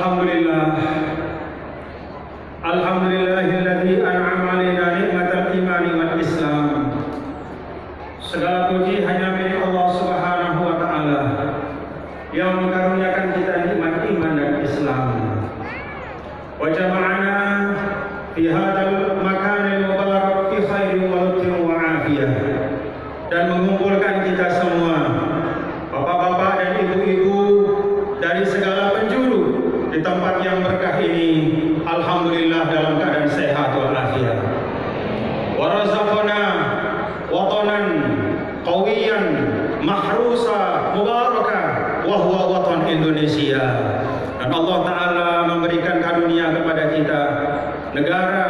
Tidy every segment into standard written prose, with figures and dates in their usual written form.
Alhamdulillah. Alhamdulillahilladzi an'ama 'alaina nikmatal imani wal Islam. Segala puji hanya milik Allah Subhanahu wa taala yang mengaruniakan kita nikmat iman dan Islam. Wa jama'ana fi hadzal makanil mubarak fi khairin wa lutfin wa afiyah. Dan mengumpulkan kita semua, bapak-bapak dan ibu-ibu dari segala penjuru di tempat yang berkah ini, alhamdulillah dalam keadaan sehat walafiat. Wa razaqana watanan qawiyan mahrusa mubarakah wa huwa watan Indonesia. Dan Allah Ta'ala memberikan karunia kepada kita negara,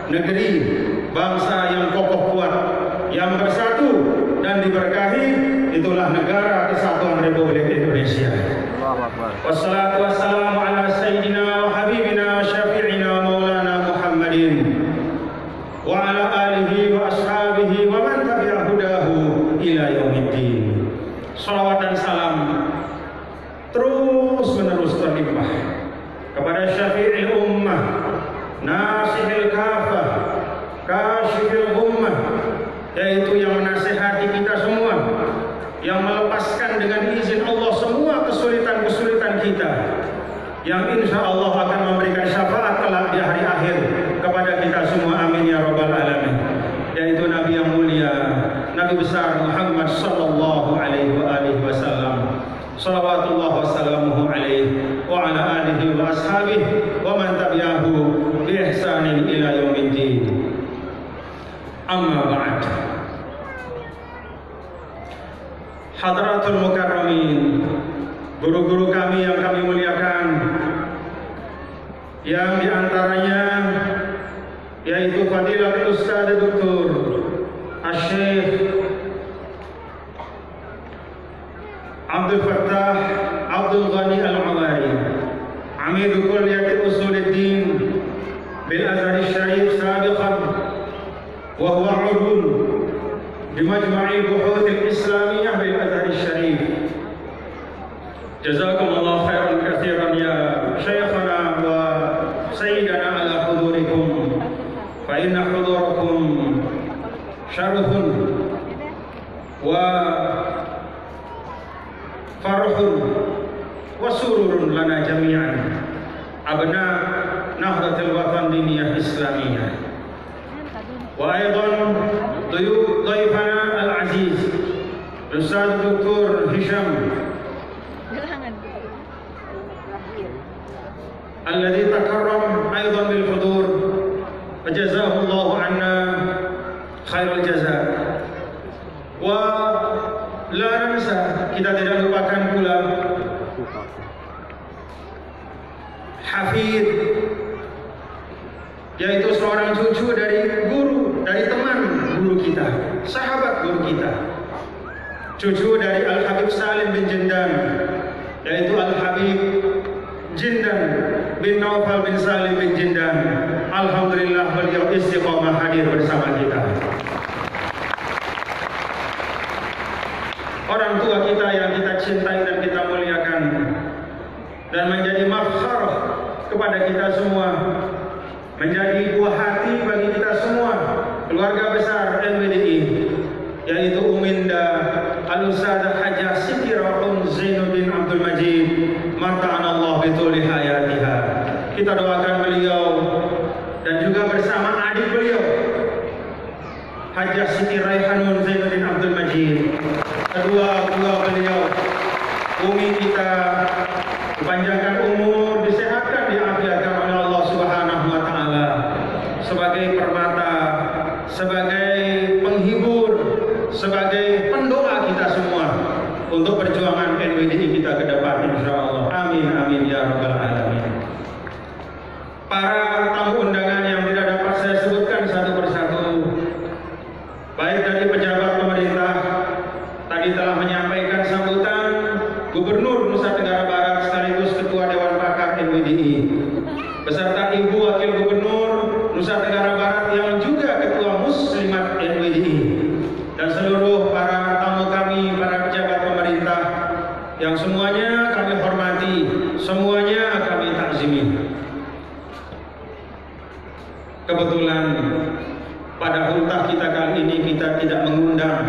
negeri, bangsa yang kokoh kuat, yang bersatu dan diberkahi. Itulah negara kesatuan Republik Indonesia. Wassalatu wassalamu ala sayyidina wa habibina syafi'ina maulana Muhammadin wa ala alihi wa ashabihi wa man tabi'a hudahu ila yaumiddin. Salawat dan salam terus menerus terlimpah kepada syafi'il ummah, nasihil kafah, kasyifil ummah, yaitu yang menasihati kita semua, yang melepaskan dengan izin Allah semua kesulitan-kesulitan kita, yang insya Allah akan memberikan syafaat kelak di hari akhir kepada kita semua, amin ya rabbal alamin, yaitu Nabi yang mulia, Nabi besar Muhammad sallallahu alaihi wasallam, salawatullah wassalamuhu alaihi wa ala alihi wa ashabihi wa man tabi'ahu bi ihsanin ila yaumiddin. Amma ba'd. Hadratul mukarramin, guru-guru kami yang kami muliakan, yang diantaranya yaitu Fadilatul Ustaz Dr. Asy-Syaikh Abdul Fattah Abdul Ghani Al-Awari, Amidu Kulliyati Usuluddin bil Azhar Syarif sabiqan wa huwa 'udwun di Majma'i Buhuth al-Islamiyah bil Azhar Syarif. Jazakumullah khairan katsiran ya Syekhana wa Sayyidana ala hudurikum, fa inna hudurakum syarafun wa farhun wa sururun lana jami'an abna Nahdlatul Watan Diniyah Islamiyah. Wa aidan dhaifana al-aziz Ustaz Dr. Hisham alladhi takarram aidan bil hudur, fajazahu Allah anna khairul jazaa. Wa la nansa, kita tidak lupakan pula Hafid, yaitu seorang cucu dari guru, dari teman guru kita, sahabat guru kita, cucu dari Al-Habib Salim bin Jindan, yaitu Al-Habib Jindan bin Naufal bin Salim bin Jindan. Alhamdulillah beliau istiqomah hadir bersama kita. Orang tua kita yang kita cintai dan kita muliakan, dan menjadi mafkharah kepada kita semua, menjadi buah hati bagi kita semua, keluarga besar NWDI, yaitu Uminda Al-Ustadzah Hajjah Siti Raun Zainuddin Abdul Majid, mata'anallah bituli hayatiha. Kita doakan beliau dan juga bersama adik beliau Hajjah Siti Raihanun Zainuddin Abdul Majid, kedua beliau, Umi kita, dipanjangkan umur, disehatkan, diafiatkan oleh Allah Subhanahu wa taala sebagai permata, sebagai penghibur, sebagai kebetulan pada ultah kita kali ini kita tidak mengundang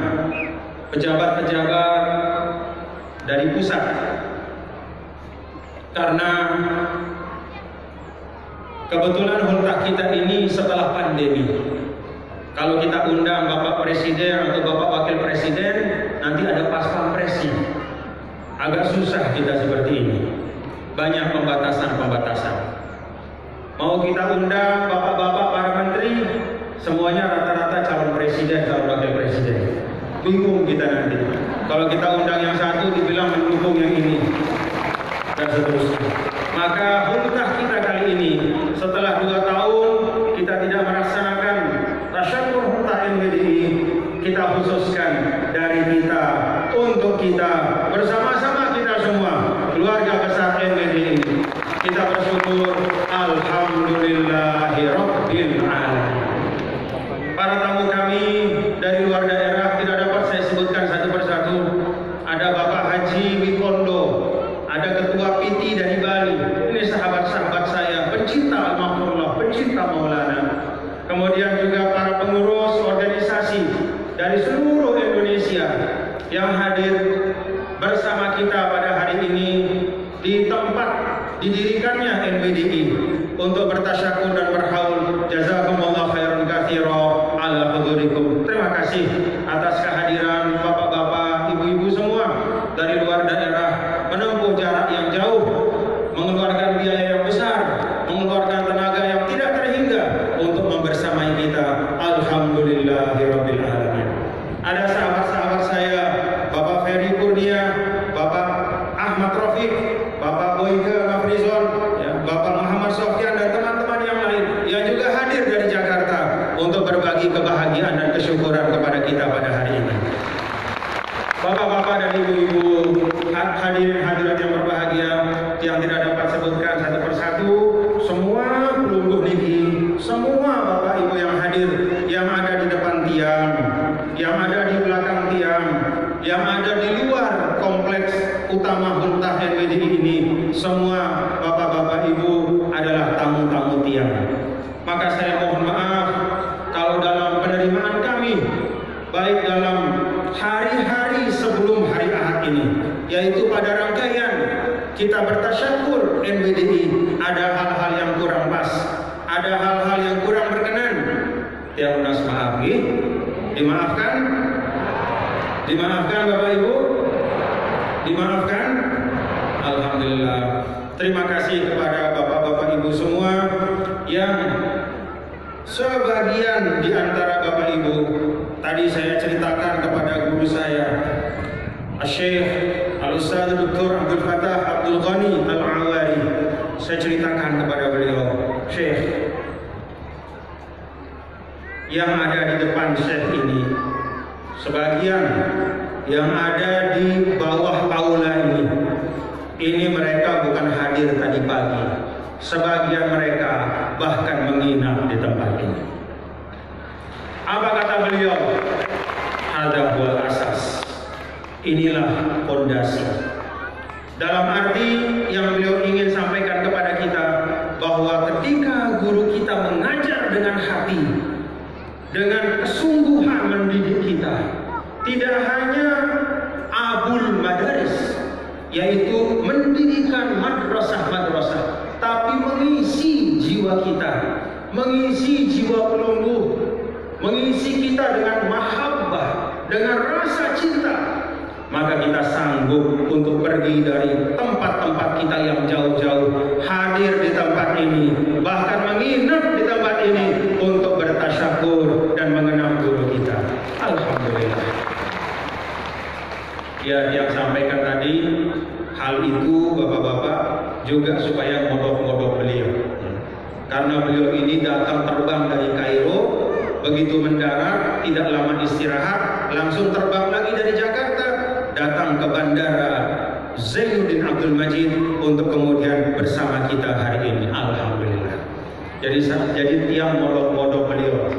pejabat-pejabat dari pusat, karena kebetulan ultah kita ini setelah pandemi. Kalau kita undang Bapak Presiden atau Bapak Wakil Presiden, nanti ada pas pampres. Agak susah kita seperti ini. Banyak pembatasan-pembatasan. Mau kita undang Bapak-bapak para menteri, semuanya rata-rata calon presiden, calon wakil presiden. Bingung kita nanti. Kalau kita undang yang satu, dibilang mendukung yang ini, dan seterusnya. Maka ultah kita kali ini, setelah 2 tahun kita tidak melaksanakan tasyakur ultah NWDI, kita khususkan dari kita untuk kita bersama-sama kita semua keluarga besar NWDI. Kita bersyukur, alhamdulillahirabbil alamin. Para tamu kami dari luar daerah tidak dapat saya sebutkan satu persatu. Ada Bapak Haji Wikondo, ada Ketua PT dari Bali. Ini sahabat-sahabat saya, pencinta al-mahfurullah, pencinta Maulana. Kemudian juga para pengurus organisasi dari seluruh Indonesia yang hadir bersama kita pada hari ini di tempat didirikannya NWDI untuk bertasyakur dan berhaul. Jazakumullah khairan katsira ala hudurikum. Terima kasih atas kehadiran bapak-bapak, ibu-ibu semua dari luar daerah, menempuh jarak yang jauh, mengeluarkan biaya yang besar, mengeluarkan tenaga yang tidak terhingga untuk membersamai kita. Alhamdulillahirabbil alamin. Ada sahabat-sahabat saya, Bapak Ferry Kurnia, Bapak Ahmad Rafiq, Bapak Boyke Mafrizon, ya, Bapak Muhammad Sofyan dan teman-teman yang lain yang juga hadir dari Jakarta untuk berbagi kebahagiaan dan kesyukuran kepada kita pada hari ini. Bapak-bapak dan ibu-ibu, hadirin-hadirat yang berbahagia, yang tidak dapat sebutkan satu persatu, semua pelungguh niki, semua bapak ibu yang hadir, yang ada di depan tiang, yang ada di belakang tiang, yang ada di luar kompleks utama ultah NWDI ini, semua bapak-bapak ibu adalah tamu-tamu tiang. Maka saya mohon maaf kalau dalam penerimaan kami, baik dalam hari-hari sebelum hari Ahad ini, yaitu pada rangkaian kita bertasyakur NWDI, ada hal-hal yang kurang pas, ada hal-hal yang kurang berkenan. Tiang lunas maaf, dimaafkan? Dimaafkan Bapak Ibu? Dimaafkan? Alhamdulillah. Terima kasih kepada Bapak-bapak Ibu semua yang sebagian di antara Bapak Ibu tadi saya ceritakan kepada guru saya, Syekh Al-Ustaz Dr. Abdul Fattah Abdul Ghani Al-Awari. Saya ceritakan kepada beliau, Syekh, yang ada di depan Syekh ini, sebagian yang ada di bawah aula ini mereka bukan hadir tadi pagi. Sebagian mereka bahkan menginap di tempat ini. Apa kata beliau? Hadza huwal asas. Inilah fondasi. Dalam arti yang beliau ingin sampaikan kepada kita, bahwa ketika guru kita mengajar dengan hati, dengan kesungguhan mendidik kita, tidak hanya abul madaris, yaitu mendirikan madrasah-madrasah, tapi mengisi jiwa kita, mengisi jiwa pelungguh, mengisi kita dengan mahabbah, dengan rasa cinta. Maka kita sanggup untuk pergi dari tempat-tempat kita yang jauh-jauh, hadir di tempat ini, bahkan menginap di tempat ini untuk bertasyakur dan mengenang guru kita. Alhamdulillah. Ya, yang sampaikan tadi, hal itu bapak-bapak juga supaya modok-modok beliau. Karena beliau ini datang terbang dari Kairo, begitu mendarat, tidak lama istirahat, langsung terbang lagi dari Jakarta, datang ke bandara Zainuddin Abdul Majid untuk kemudian bersama kita hari ini. Alhamdulillah. Jadi tiang modok-modok beliau.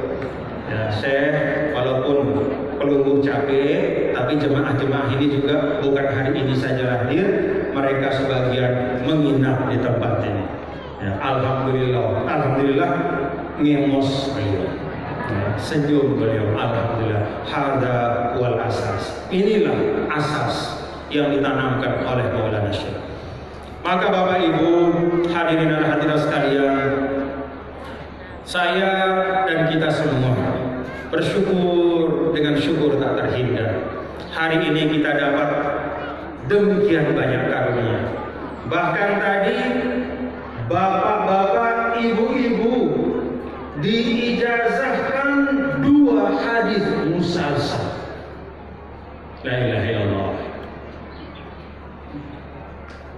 Ya, saya walaupun pelungguh capek, tapi jemaah-jemaah ini juga bukan hari ini saja hadir, mereka sebagian menginap di tempat ini. Ya, alhamdulillah. Alhamdulillah ngemos beliau, senyum beliau. Alhamdulillah, hadza wal asas. Inilah asas yang ditanamkan oleh Maulana Syekh. Maka Bapak Ibu hadirin dan hadirat sekalian, saya dan kita semua bersyukur dengan syukur tak terhingga. Hari ini kita dapat demikian banyak karunia. Bahkan tadi bapak-bapak, ibu-ibu diijazahkan 2 hadis musalsal. La ilaha illallah.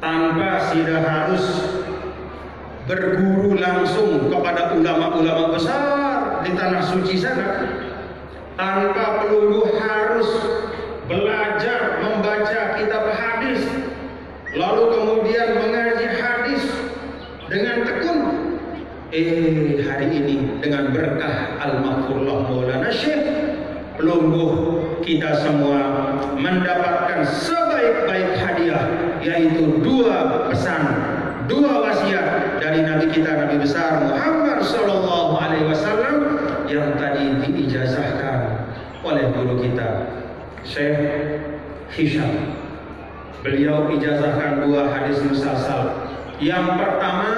Tanpa tidak harus berguru langsung kepada ulama-ulama besar di tanah suci sana, tanpa perlu harus belajar membaca kitab hadis lalu kemudian mengaji hadis dengan tekun. Hari ini dengan berkah al-maghfurullah Maulana Syekh, pelungguh kita semua mendapatkan sebaik-baik hadiah, yaitu 2 pesan, 2 wasiat dari Nabi kita, Nabi besar Muhammad Sallallahu Alaihi Wasallam, yang tadi diijazahkan oleh guru kita Syekh Hisham. Beliau ijazahkan 2 hadis musalsal. Yang pertama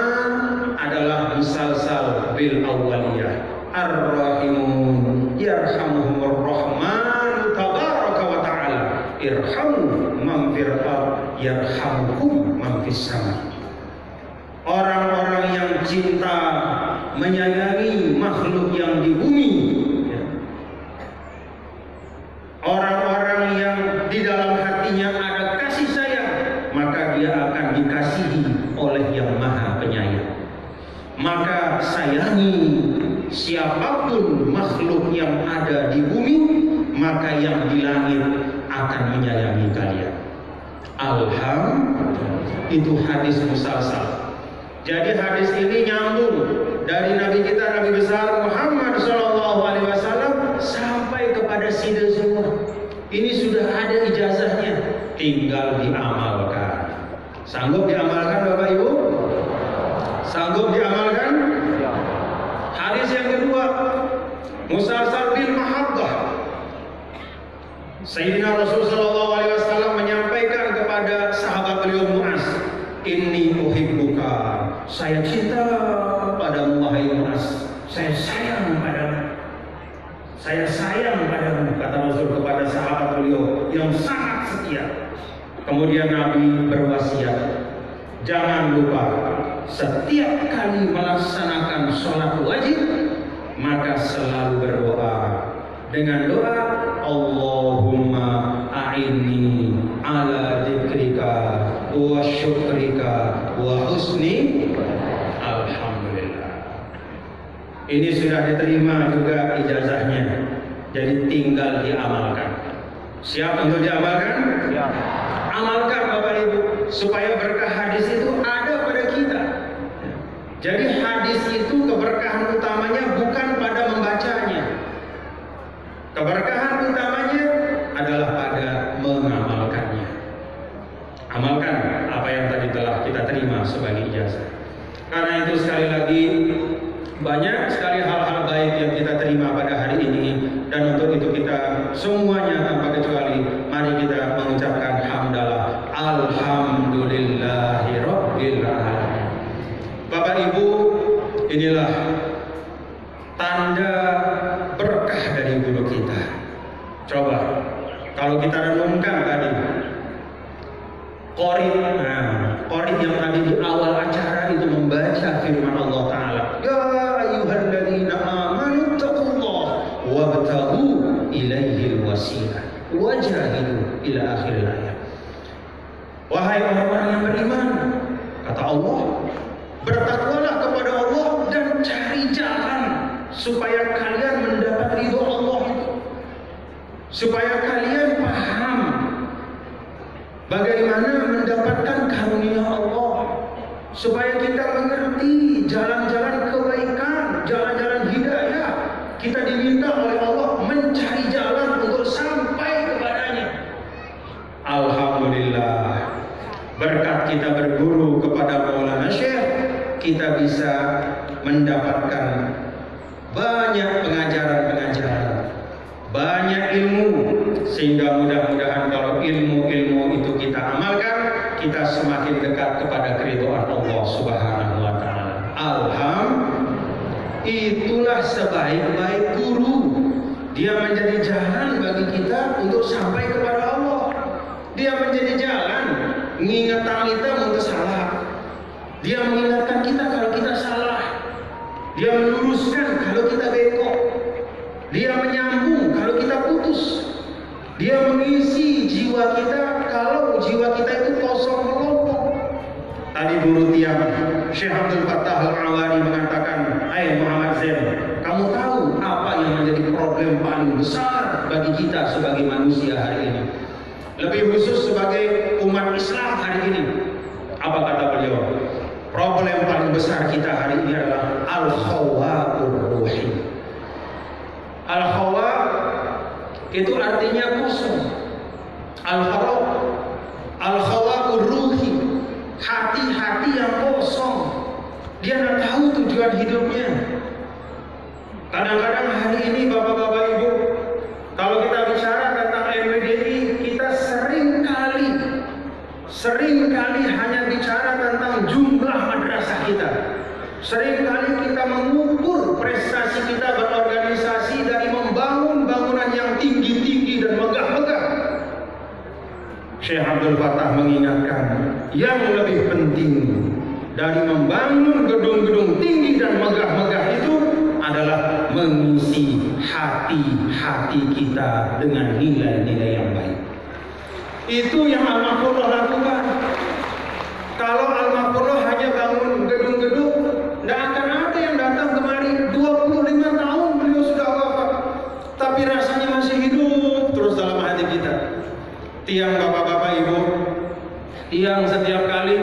adalah musalsal bil awwaliyah, ar-rahimun yarhamuhumur rahman tabaraka wa ta'ala, irhamu man fil ard yarhamukum man fis sama. Orang-orang yang cinta menyayangi makhluk yang di bumi, orang-orang yang di dalam hatinya ada kasih sayang, maka dia akan dikasihi oleh Yang Maha Penyayang. Maka sayangi siapapun makhluk yang ada di bumi, maka yang di langit akan menyayangi kalian. Alhamdulillah. Itu hadis musalsal. Jadi hadis ini nyambung dari Nabi kita, Nabi besar Muhammad Sallallahu Alaihi Wasallam sampai kepada Sida semua. Ini sudah ada ijazahnya, tinggal diamalkan. Sanggup diamalkan Bapak Ibu? Sanggup diamalkan? Hadis yang kedua, musalsal bil mahabbah. Sayyidina Rasul Sallallahu Alaihi Wasallam menyampaikan kepada sahabat beliau Muaz, inni uhibbuka, saya cinta padamu wahai Muaz, saya sayang padamu, saya sayang padamu, kata Rasul kepada sahabat beliau yang sangat setia. Kemudian Nabi berwasiat, jangan lupa setiap kali melaksanakan sholat wajib, maka selalu berdoa dengan doa Allahumma a'inni ala dzikrika wa syukrika wa husni. Alhamdulillah. Ini sudah diterima juga ijazahnya, jadi tinggal diamalkan. Siap untuk diamalkan? Ya. Amalkan Bapak Ibu, supaya berkah hadis itu ada pada kita. Jadi hadis itu keberkahan utamanya bukan pada membacanya. Keberkahan utamanya adalah pada mengamalkannya. Amalkan apa yang tadi telah kita terima sebagai ijazah. Karena itu sekali lagi, banyak sekali hal-hal baik yang kita terima pada hari ini, dan untuk itu kita semuanya tanpa kecuali mari kita mengucapkan hamdalah alhamdulillahi rabbil alamin. Bapak Ibu, inilah tanda berkah dari guru kita. Coba kalau kita renungkan tadi qori yang tadi di awal acara itu membaca firman Allah Ta'ala, ya ayyuhalladzina amanu taqullaha wabtaghu ilaihil wasilah wajahidu ila akhir ayat. Wahai orang-orang yang beriman, kata Allah, bertakwalah kepada Allah dan cari jalan supaya kalian mendapat ridho Allah itu, supaya kalian paham bagaimana mendapatkan karunia Allah, supaya kita mengerti jalan-jalan kebaikan, jalan-jalan hidayah. Kita diminta oleh Allah mencari jalan untuk sampai kepadanya. Alhamdulillah, berkat kita berguru kepada Maulana Syekh, kita bisa mendapatkan sehingga mudah-mudahan kalau ilmu-ilmu itu kita amalkan, kita semakin dekat kepada keridhaan Allah Subhanahu wa taala. Itulah sebaik-baik guru. Dia menjadi jalan bagi kita untuk sampai kepada Allah. Dia menjadi jalan mengingatkan kita untuk salah. Dia mengingatkan kita kalau kita salah. Dia meluruskan kalau kita bengkok. Dia menyambung kalau kita putus. Dia mengisi jiwa kita kalau jiwa kita itu kosong melompok. Tadi guru tiang Syekh Abdul Fattah Al-Awari mengatakan, "Hai Muhammad Zain, kamu tahu apa yang menjadi problem paling besar bagi kita sebagai manusia hari ini? Lebih khusus sebagai umat Islam hari ini." Apa kata beliau? Problem paling besar kita hari ini adalah al-khawa'ur ruhi. Al-khawa' itu artinya kosong. Al-khawa'ur ruhi, hati-hati yang kosong. Dia tidak tahu tujuan hidupnya. Kadang-kadang hari ini bapak-bapak ibu, kalau kita bicara tentang MBDI, kita seringkali hanya bicara tentang jumlah madrasah kita. Seringkali kita mengukur prestasi kita berorganisasi dari membangun bangunan yang tinggi-tinggi dan megah-megah. Syekh Abdul Fattah mengingatkan, yang lebih penting dari membangun gedung-gedung tinggi dan megah-megah itu adalah mengisi hati-hati kita dengan nilai-nilai yang baik. Itu yang Al-Mahfudhah lakukan. Kalau Al-Mahfudhah hanya bangun gedung-gedung, tidak akan ada yang datang kemari. 25 tahun beliau sudah wafat, tapi rasanya masih hidup terus dalam hati kita. Tiang bapak-bapak ibu, tiang setiap kali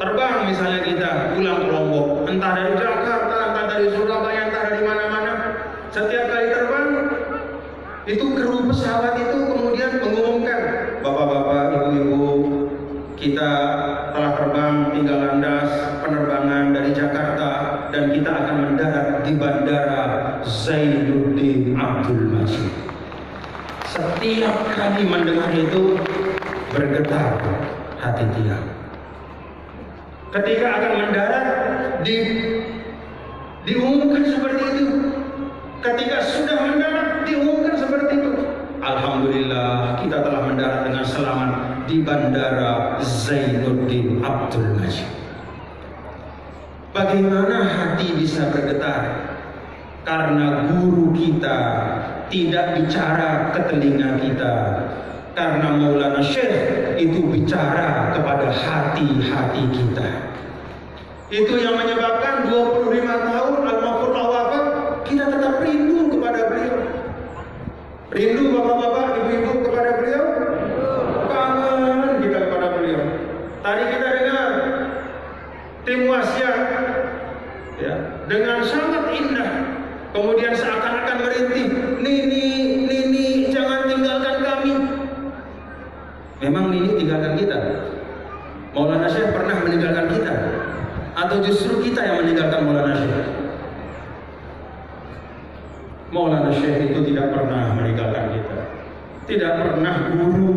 terbang misalnya kita pulang ke Lombok, entah dari Jakarta, entah dari Surabaya, entah dari mana-mana, setiap kali terbang itu kru pesawat itu kemudian mengumumkan, bapak-bapak, ibu-ibu, kita telah terbang tinggal landas penerbangan dari Jakarta dan kita akan mendarat di Bandara Zainuddin Abdul Majid. Setiap kali mendengar itu bergetar hati tiang. Ketika akan mendarat diumumkan seperti itu. Ketika sudah mendarat diumumkan seperti itu. Alhamdulillah kita telah mendarat dengan selamat di Bandara Zainuddin Abdul Majid. Bagaimana hati bisa bergetar? Karena guru kita tidak bicara ke telinga kita. Karena Maulana Syekh itu bicara kepada hati-hati kita. Itu yang menyebabkan 25 tahun Al-Mahfudhah wafat, kita tetap rindu kepada beliau. Rindu bapak-bapak, ibu-ibu kepada beliau. Kangen kita kepada beliau. Tadi kita dengar tim wasiat ya, dengan sangat indah. Kemudian seakan-akan merintih, Nini, jangan tinggalkan kami. Memang Nini tinggalkan kita? Maulana Syekh pernah meninggalkan kita? Atau justru kita yang meninggalkan Maulana Syekh? Maulana Syekh itu tidak pernah meninggalkan kita. Tidak pernah guru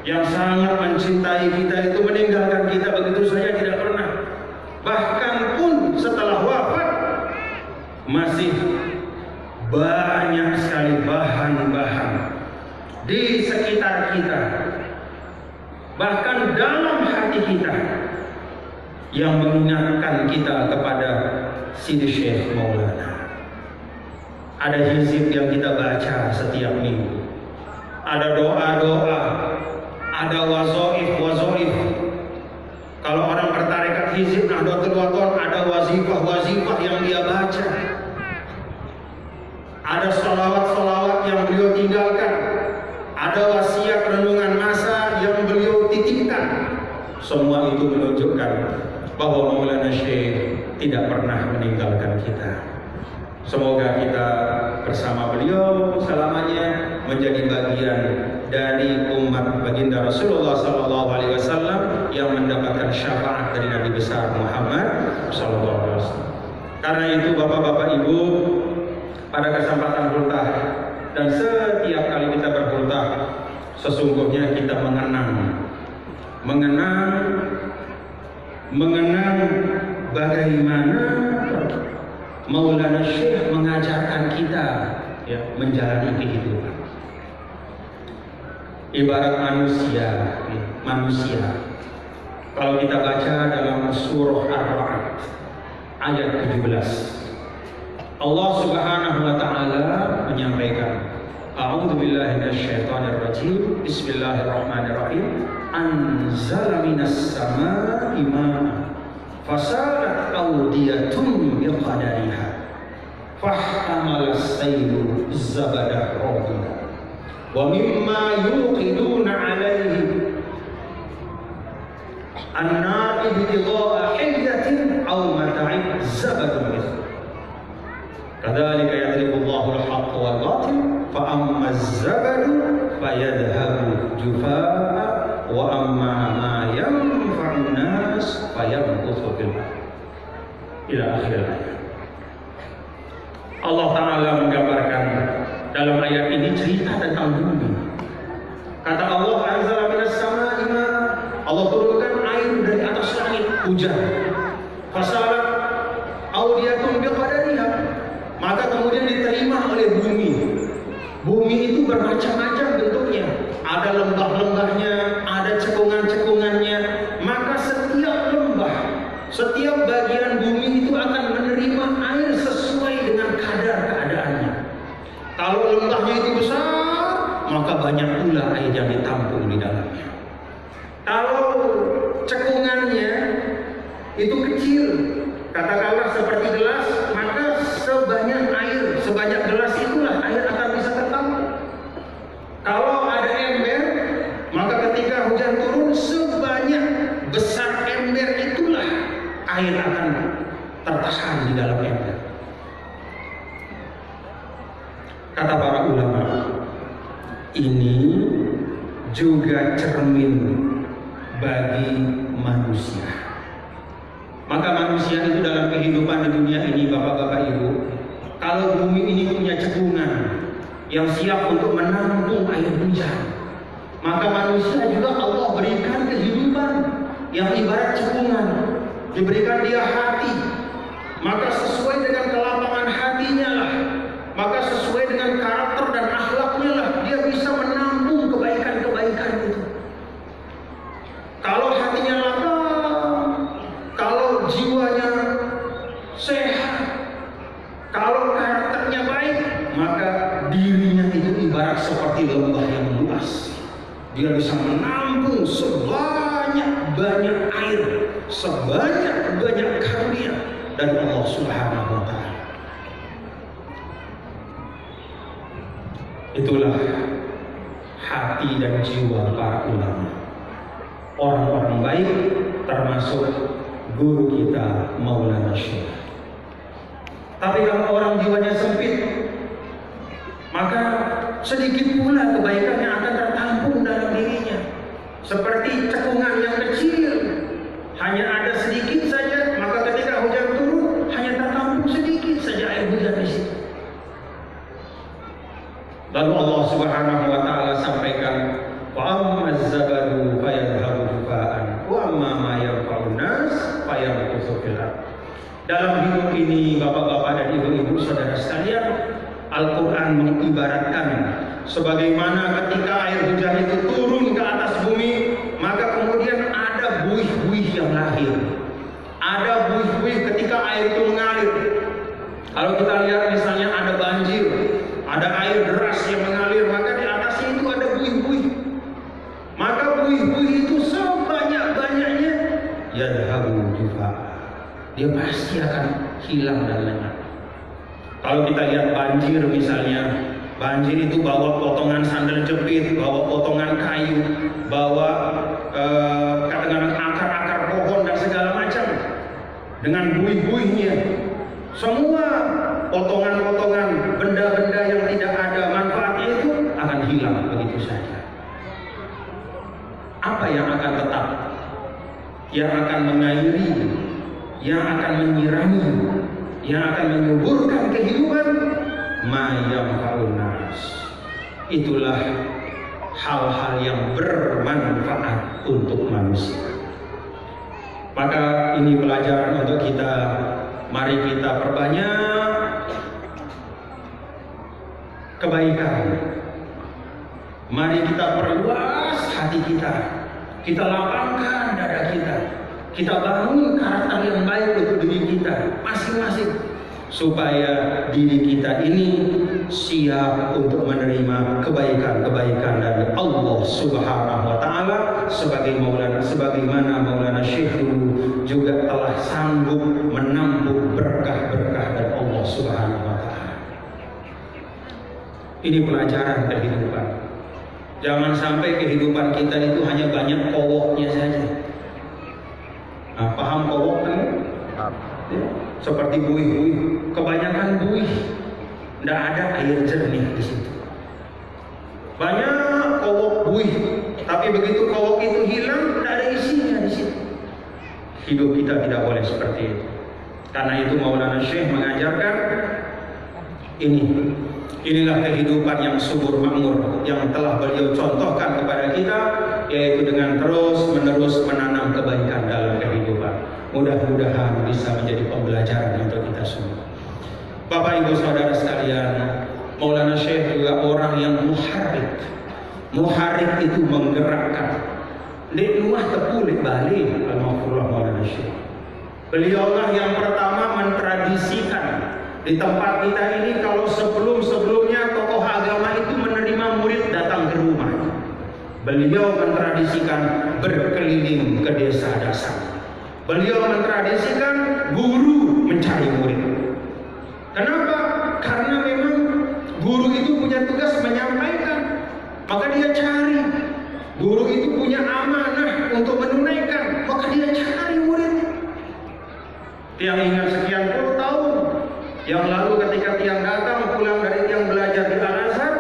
yang sangat mencintai kita itu meninggalkan kita begitu saja, tidak pernah. Bahkan pun setelah wafat masih banyak sekali bahan-bahan di sekitar kita, bahkan dalam hati kita, yang mengingatkan kita kepada Sidi Syekh Maulana. Ada hizib yang kita baca setiap minggu, ada doa-doa, ada wazoif. Kalau orang bertarekat hizib Nahdlatul Wathon, ada wazifah-wazifah yang dia baca, ada salawat-salawat yang beliau tinggalkan, ada wasiat renungan masa yang beliau titipkan. Semua itu menunjukkan bahwa Maulana Syekh tidak pernah meninggalkan kita. Semoga kita bersama beliau selamanya menjadi bagian dari umat baginda Rasulullah SAW yang mendapatkan syafaat dari Nabi besar Muhammad SAW. Karena itu bapak-bapak ibu, pada kesempatan hultah dan setiap kali kita berhultah mengenang bagaimana Maulana Syekh mengajarkan kita menjalani kehidupan. Ibarat manusia. Kalau kita baca dalam surah Ar-Ra'd ayat 17, Allah Subhanahu wa taala menyampaikan, A'udzubillahi minasyaitonirrajim. Bismillahirrahmanirrahim. Anzala minas samaa'i ma'an fasalat awdiyatun biqadariha fahamalas saylu zabada rabbina wa mimma yuqiduna 'alaihi anna ibtigha'a hilyatin aw mata'in zabadun mithl kadzalika yadribu Allahu al-haqqa wal batil fa amma az-zabadu fayadhhabu jufaa'a wa amma ma yanfa'un nas fayamkuthu fil ardh ila akhir ayat. Allah Ta'ala menggambarkan dalam ayat ini cerita tentang bumi. Kata Allah, anzala minas samaa'i ma'an, Allah turunkan air dari atas langit, hujan. Fasalat awdiyatun biqadariha, maka kemudian diterima oleh bumi. Bumi itu bermacam-macam bentuknya. Ada lembah-lembahnya, ada cekungan-cekungannya. Maka setiap lembah, setiap bagian bumi itu akan menerima air sesuai dengan kadar keadaannya. Kalau lembahnya itu besar, maka banyak pula air yang ditampung di dalamnya. Kalau cekungannya itu kecil, katakanlah seperti gelas, maka sebanyak gelas itulah air akan bisa tertampung. Kalau ada ember, maka ketika hujan turun, sebanyak besar ember itulah air akan tertahan di dalam ember. Kata para ulama, ini juga cermin bagi manusia. Maka manusia itu dalam kehidupan di dunia ini, bapak-bapak ibu, kalau bumi ini punya cekungan yang siap untuk menampung air hujan, maka manusia juga Allah berikan kehidupan yang ibarat cekungan, diberikan dia hati, maka sesuai dengan kelapangan hatinya lah, maka sesuai dengan karakter dan akhlaknya lah, dia bisa menampung kebaikan-kebaikan itu. Kalau hatinya lapang, kalau jiwanya sehat, kalau karakternya baik, maka dirinya itu ibarat seperti lembah yang luas. Dia bisa menampung sebanyak-banyak air, sebanyak-banyak karunia dari Allah Subhanahu wa Ta'ala. Itulah hati dan jiwa para ulama, orang-orang baik, termasuk guru kita Maulana Syekh. Tapi kalau orang jiwanya sempit, maka sedikit pula kebaikan yang akan tertampung dalam dirinya. Seperti cekungan yang kecil, hanya ada sedikit saja, maka ketika hujan turun, hanya tertampung sedikit saja air hujan di situ. Lalu Allah Subhanahu wa Ta'ala sampaikan, wa amma az-zabadu fayadhhabu jufa'an wa amma ma yanfa'un nas fayamkuthu fil ardh. Dalam hidup ini, bapak-bapak dan ibu-ibu saudara sekalian, Al-Quran mengibaratkan sebagaimana ketika air hujan itu turun ke atas bumi, maka kemudian ada buih-buih yang lahir. Ada buih-buih ketika air itu mengalir. Kalau kita lihat misalnya ada banjir, ada air deras yang mengalir, maka di atasnya itu ada buih-buih. Maka buih-buih itu sebanyak-banyaknya yadhabu jufa'an, dia pasti akan hilang dan lenyap. Kalau kita lihat banjir misalnya, banjir itu bawa potongan sandal jepit, bawa potongan kayu, bawa katakanlah akar-akar pohon dan segala macam dengan buih-buihnya. Semua potongan-potongan benda-benda yang tidak ada manfaatnya itu akan hilang begitu saja. Apa yang akan tetap? Yang akan mengairi, yang akan menyirami, yang akan menyuburkan kehidupan, ma yanfa'un nas. Itulah hal-hal yang bermanfaat untuk manusia. Maka ini pelajaran untuk kita. Mari kita perbanyak kebaikan. Mari kita perluas hati kita. Kita lapangkan dada kita. Kita bangun karakter yang baik untuk diri kita masing-masing, supaya diri kita ini siap untuk menerima kebaikan-kebaikan dari Allah Subhanahu wa taala, sebagaimana Maulana Syekh dulu juga telah sanggup menampung berkah-berkah dari Allah Subhanahu wa taala. Ini pelajaran kehidupan. Jangan sampai kehidupan kita itu hanya banyak kowoknya saja. Nah, paham kowok kan? Ya, seperti buih-buih, kebanyakan buih, tidak ada air jernih di situ. Banyak kowok buih, tapi begitu kowok itu hilang, tidak ada isinya di situ. Hidup kita tidak boleh seperti itu. Karena itu Maulana Syekh mengajarkan inilah kehidupan yang subur makmur yang telah beliau contohkan kepada kita, yaitu dengan terus-menerus menanam kebaikan dalam kehidupan. Mudah-mudahan bisa menjadi pembelajaran untuk kita semua. Bapak Ibu Saudara sekalian, Maulana Syekh juga orang yang muharrik. Muharrik itu menggerakkan. Di rumah tepulik balik al-Maghfurullah Maulana Syekh. Beliaulah yang pertama mentradisikan di tempat kita ini. Kalau sebelumnya tokoh agama itu menerima murid datang ke rumah, beliau mentradisikan berkeliling ke desa-desa. Beliau mentradisikan guru mencari murid. Kenapa? Karena memang guru itu punya tugas menyampaikan, maka dia cari. Guru itu punya amanah untuk menunaikan, maka dia cari muridnya. Tiang ingat sekian puluh tahun yang lalu ketika tiang datang pulang dari tiang belajar di Al-Azhar,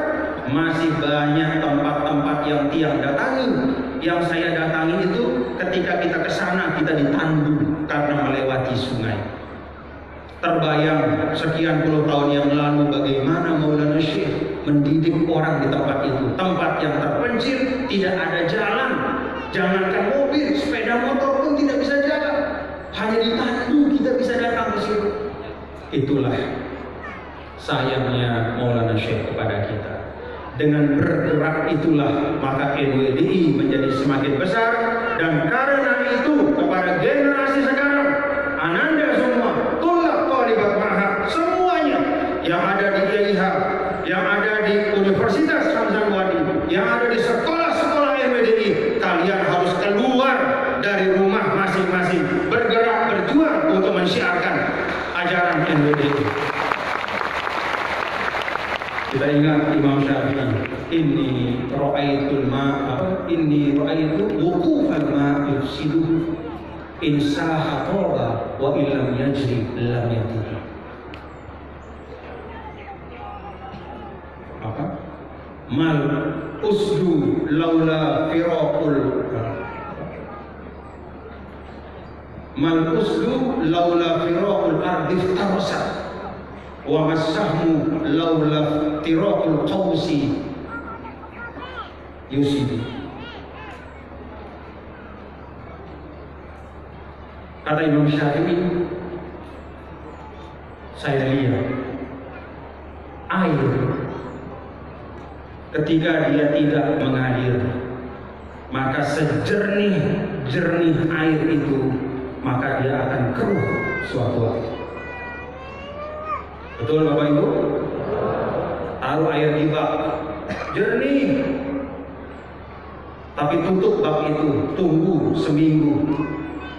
masih banyak tempat-tempat yang tiang datangi. Yang saya datangi itu ketika kita ke sana kita ditandu karena melewati sungai. Terbayang sekian puluh tahun yang lalu bagaimana Maulana Syekh mendidik orang di tempat itu. Tempat yang terpencil, tidak ada jalan. Jangankan mobil, sepeda motor pun tidak bisa jalan. Hanya ditandu kita bisa datang ke situ. Itulah sayangnya Maulana Syekh kepada kita. Dengan bergerak itulah maka NWDI menjadi semakin besar. Dan karena itu kepada generasi sekarang, ananda semua, tulak talibat mahad, semuanya yang ada di IAIH, yang ada di Universitas Hamzah Wadi, yang ada di sekolah-sekolah NWDI, kalian harus keluar dari rumah masing-masing, bergerak berjuang untuk mensyiarkan ajaran NWDI. Kita ingat Imam Syafi'i, inni ra'aitu wuqufal ma yufsiduhu in saha qaba wa illam yajri lam yatihi. Apa? Mal usdu laula firaqul ardi tarasat wa masahmu laula tiraqul qawsi yusidu. Kata Imam Syafi'i, saya lihat air ketika dia tidak mengalir, maka sejernih air itu, maka dia akan keruh suatu waktu. Betul Bapak Ibu? Taruh air di bak, jernih, tapi tutup bak itu, tunggu seminggu.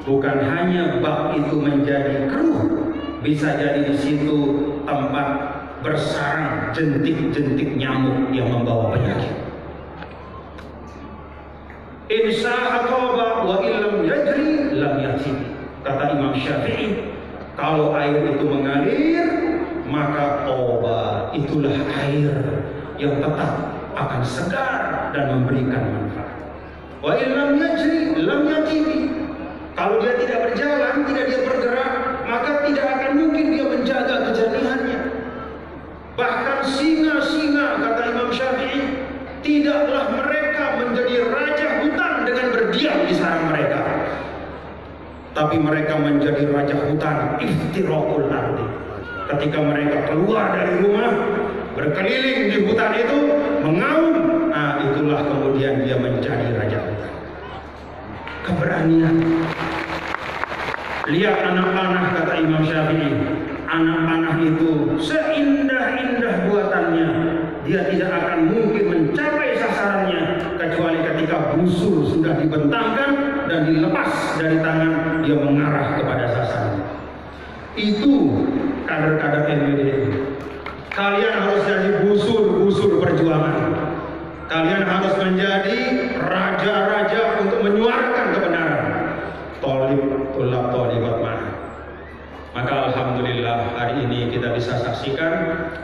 Bukan hanya bak itu menjadi keruh, bisa jadi di situ tempat bersarang jentik-jentik nyamuk yang membawa penyakit. Insya Allah wa illam yajri lam yati. Kata Imam Syafi'i, kalau air itu mengalir, maka toba itulah air yang tetap akan segar dan memberikan manfaat. Wa illam yajri lam yatihi. Kalau dia tidak berjalan, tidak dia bergerak, maka tidak akan mungkin dia menjaga kejernihannya. Bahkan singa-singa, kata Imam Syafi'i, tidaklah mereka berdiam di sarang mereka. Tapi mereka menjadi raja hutan, iftiraqul ardi. Ketika mereka keluar dari rumah, berkeliling di hutan itu, mengaum, nah itulah kemudian dia menjadi raja hutan. Keberanian. Lihat anak panah, kata Imam Syafi'i. Anak panah itu seindah-indah buatannya, dia tidak akan mungkin mencapai sasarannya kecuali ketika busur sudah dibentangkan dan dilepas dari tangan, dia mengarah kepada sasaran. Itu kader-kader NWD. Kalian harus jadi busur-busur perjuangan. Kalian harus menjadi raja-raja untuk menyuarakan kebenaran. Tolib tolibat ma'ah. Maka alhamdulillah hari ini kita bisa saksikan,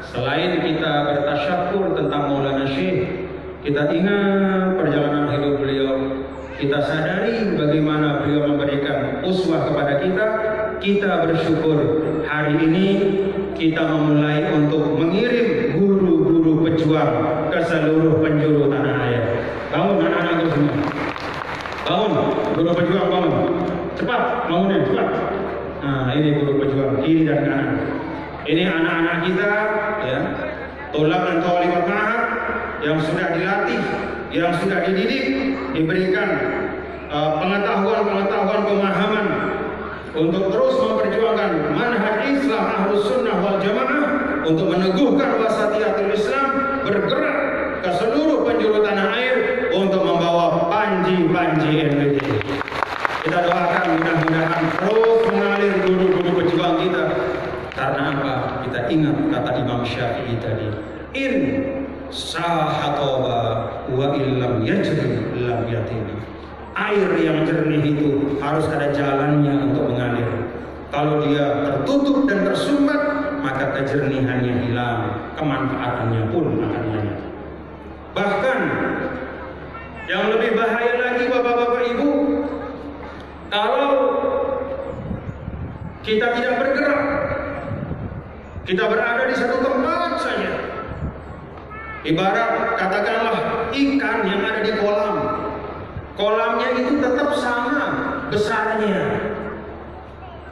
selain kita bertasyakur tentang Maulana Syekh, kita ingat perjalanan hidup beliau, kita sadari bagaimana beliau memberikan uswah kepada kita. Kita bersyukur hari ini kita memulai untuk mengirim guru-guru pejuang ke seluruh penjuru tanah air. Bangun anak-anakku semua, bangun guru pejuang, bangun cepat, bangunin cepat. Nah ini guru pejuang kiri dan kanan. Ini anak-anak kita ya, tolak dan tolibat ma'ah yang sudah dilatih, yang sudah dididik, diberikan pengetahuan pemahaman untuk terus memperjuangkan manhaj Islam Ahlus Sunnah wal Jamaah, untuk meneguhkan wasatiyatul Islam, bergerak ke seluruh penjuru tanah air untuk membawa panji-panji NWD. Kita doakan mudah-mudahan terus mengalir guru-guru pejuang kita. Karena apa? Kita ingat kata Imam Syafi'i tadi, in sahatoba wa illam yajri lam yatini. Air yang jernih itu harus ada jalannya untuk mengalir. Kalau dia tertutup dan tersumbat, maka kejernihannya hilang, kemanfaatannya pun akan hilang. Bahkan yang lebih bahaya lagi Bapak-bapak Ibu, kalau kita tidak bergerak, kita berada di satu tempat saja. Ibarat katakanlah ikan yang ada di kolam. Kolamnya itu tetap sama besarnya,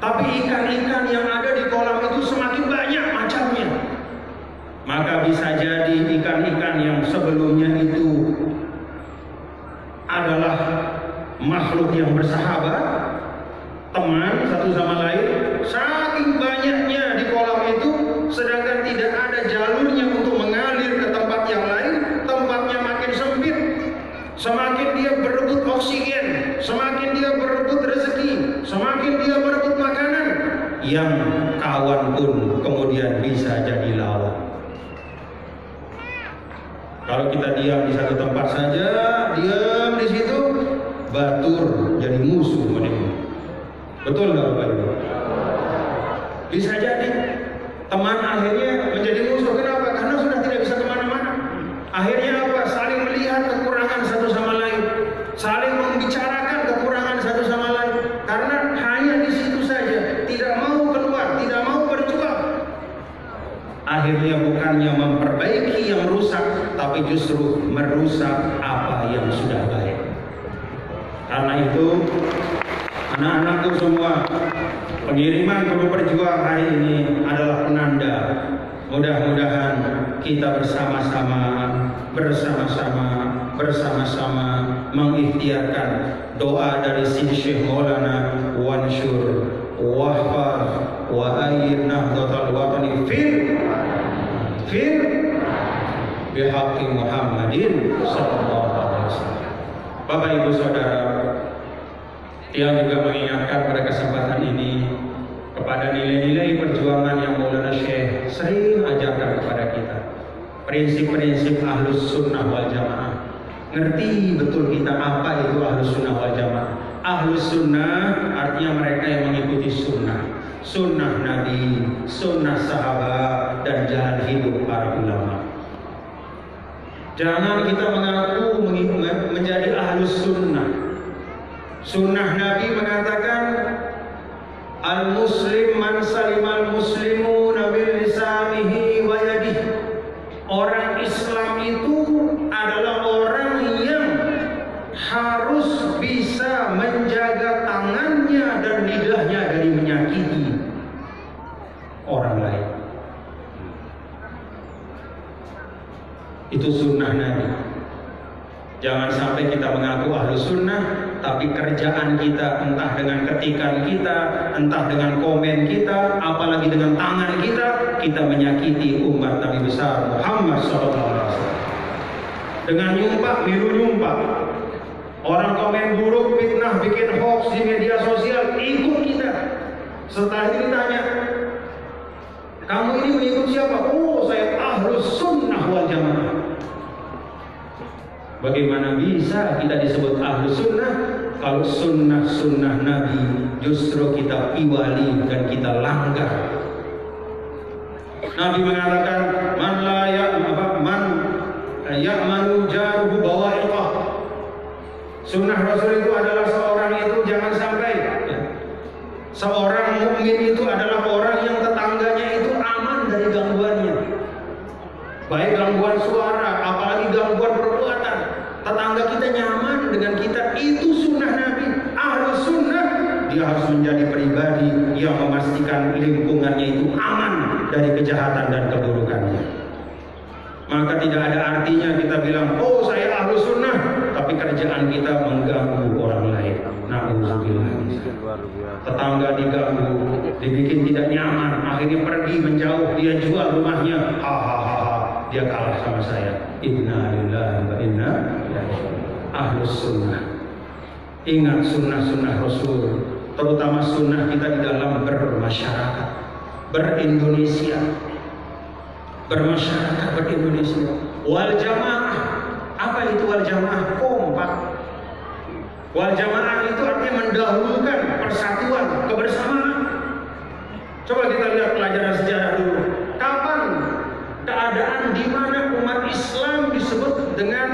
tapi ikan-ikan yang ada di kolam itu semakin banyak macamnya. Maka bisa jadi ikan-ikan yang sebelumnya itu adalah makhluk yang bersahabat, teman satu sama lain, saking banyaknya di kolam itu, sedangkan tidak ada jalurnya untuk mengalir ke tempat yang lain, tempatnya makin sempit. Semakin dia berebut oksigen, semakin dia berebut rezeki, semakin dia berebut makanan, yang kawan pun kemudian bisa jadi lawan. Kalau kita diam di satu tempat saja, diam di situ, batur jadi musuh menimpa. Betul nggak Bapak Ibu? Bisa jadi teman akhirnya menjadi musuh. Kenapa? Karena sudah tidak bisa kemana-mana. Akhirnya apa? Saling melihat kekurangan satu sama lain, saling membicarakan kekurangan satu sama lain, karena hanya di situ saja, tidak mau keluar, tidak mau berjuang. Akhirnya bukannya memperbaiki yang rusak, tapi justru merusak apa yang sudah baik. Karena itu anak-anakku semua, pengiriman guru perjuang hari ini adalah penanda. Mudah-mudahan kita bersama-sama mengikhtiarkan doa dari Syekh Maulana Wansyur wahfaz wa ayyid nahdlatal watani fil bihaqqi Muhammadin sallallahu alaihi wasallam. Bapak Ibu Saudara, yang juga mengingatkan pada kesempatan ini kepada nilai-nilai perjuangan yang Maulana Syekh sering ajarkan kepada kita. Prinsip-prinsip Ahlus Sunnah wal Jamaah. Ngerti betul kita apa itu Ahlus Sunnah wal Jamaah. Ahlus Sunnah artinya mereka yang mengikuti sunnah, sunnah Nabi, sunnah sahabat, dan jalan hidup para ulama. Jangan kita mengaku menjadi Ahlus Sunnah. Sunnah Nabi mengatakan, al-muslim man salimal muslimuna min lisanihi wa yadihi. Orang Islam itu adalah orang yang harus bisa Itu sunnah Nabi. Jangan sampai kita mengaku ahlu sunnah, tapi kerjaan kita entah dengan ketikan kita, entah dengan komen kita, apalagi dengan tangan kita menyakiti umat Nabi besar Muhammad SAW. Dengan nyumpak, milu nyumpak. Orang komen buruk, fitnah, bikin hoax di media sosial, ikut kita. Setelah itu ditanya, kamu ini mengikut siapa? Oh, saya ahlus sunnah wal jamaah. Bagaimana bisa kita disebut ahlus sunnah kalau sunnah-sunnah Nabi justru kita iwali dan kita langgar? Nabi mengatakan, man la ya'manu jaruhu bawa'iqah. Sunnah Rasul itu adalah seorang itu jangan sampai seorang mukmin itu adalah orang yang tetangganya itu aman dari gangguannya, baik gangguan suara, apalagi gangguan perbuatan. Tetangga kita nyaman dengan kita, itu sunnah Nabi. Ahlus sunnah, dia harus menjadi pribadi yang memastikan lingkungannya itu aman dari kejahatan dan keburukannya. Maka tidak ada artinya kita bilang, oh saya ahlus sunnah, tapi kerjaan kita mengganggu orang lain. Na'udzubillah. Tetangga diganggu, dibikin tidak nyaman, akhirnya pergi menjauh, dia jual rumahnya, hahaha, dia kalah sama saya. Inna lillahi wa inna ilaihi raji'un. Ahlus sunnah, ingat sunnah-sunnah Rasul, terutama sunnah kita di dalam bermasyarakat, berindonesia, bermasyarakat, berindonesia. Wal jamaah, apa itu wal jamaah? Kompak. Wal jamaah itu artinya mendahulukan persatuan, kebersamaan. Coba kita lihat pelajaran sejarah dulu. Kapan keadaan di mana umat Islam disebut dengan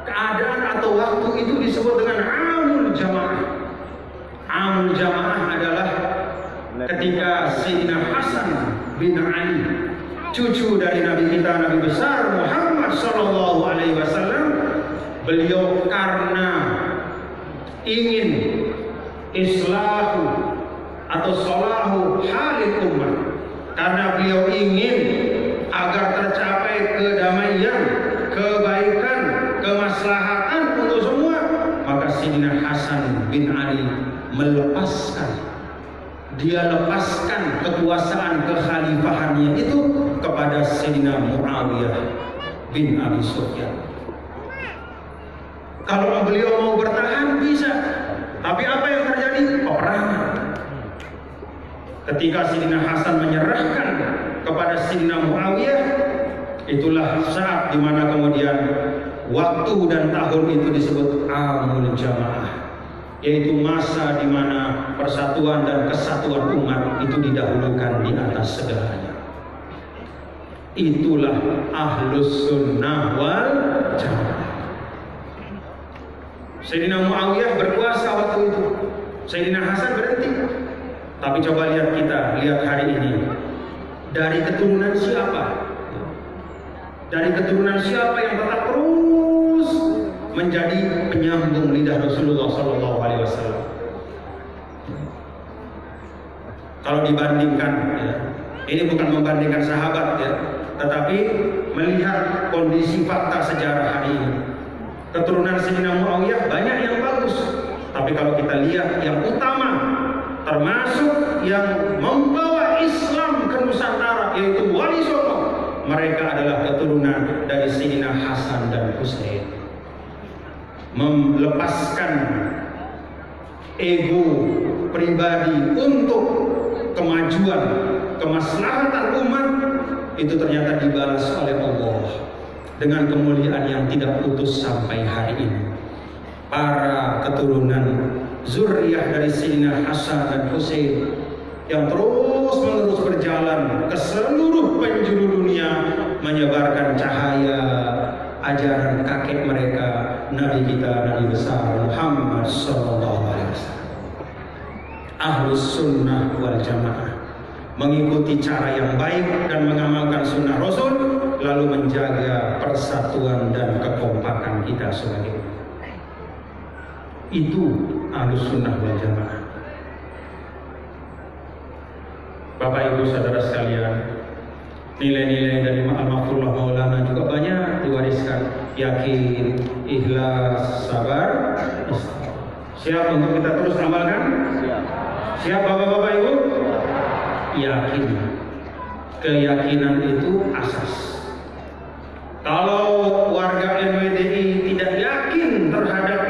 keadaan atau waktu itu disebut dengan amul jamaah? Amul jamaah adalah ketika Sayyidina Hasan bin Ali, cucu dari Nabi kita, Nabi besar Muhammad Sallallahu Alaihi Wasallam, beliau karena ingin islahu atau solahu halil ummah, karena beliau ingin agar tercapai kedamaian, kebaikan, kemaslahatan untuk semua, maka Sayyidina Hasan bin Ali dia lepaskan kekuasaan kekhalifahannya itu kepada Sayyidina Muawiyah bin Abi Sufyan. Kalau beliau mau bertahan bisa, tapi apa yang terjadi? Peperangan. Ketika Sayyidina Hasan menyerahkan kepada Sayyidina Muawiyah, itulah saat dimana kemudian waktu dan tahun itu disebut amul jamaah, yaitu masa di mana persatuan dan kesatuan umat itu didahulukan di atas segalanya. Itulah ahlus sunnah wal jamaah. Sayyidina Muawiyah berkuasa waktu itu, Sayyidina Hasan berhenti. Tapi coba lihat hari ini, dari keturunan siapa? Dari keturunan siapa yang tetap terus menjadi penyambung lidah Rasulullah SAW? Kalau dibandingkan, ini bukan membandingkan sahabat ya, tetapi melihat kondisi fakta sejarah hari ini, keturunan Sayyidina Muawiyah banyak yang bagus, tapi kalau kita lihat yang utama, termasuk yang membawa Islam ke Nusantara, yaitu Wali Songo, mereka adalah keturunan dari Sayyidina Hasan dan Husain. Melepaskan ego pribadi untuk kemajuan, kemaslahatan umat, itu ternyata dibalas oleh Allah dengan kemuliaan yang tidak putus sampai hari ini. Para keturunan zuriyah dari Sayyidina Hasan dan Husain yang terus-menerus berjalan ke seluruh penjuru dunia, menyebarkan cahaya ajaran kakek mereka, Nabi kita, Nabi besar Muhammad Sallallahu Alaihi Wasallam. Ahlus sunnah wal jamaah mengikuti cara yang baik dan mengamalkan sunnah Rasul, lalu menjaga persatuan dan kekompakan kita sebagai umat. Itu ahlus sunnah wal jamaah. Bapak Ibu saudara sekalian, nilai-nilai dari Al-Mafullah Maulana juga banyak tulisan yakin, ikhlas, sabar, istiqomah. Siap untuk kita terus amalkan? Siap Bapak-bapak Ibu? Yakin. Keyakinan itu asas. Kalau warga NWDI tidak yakin terhadap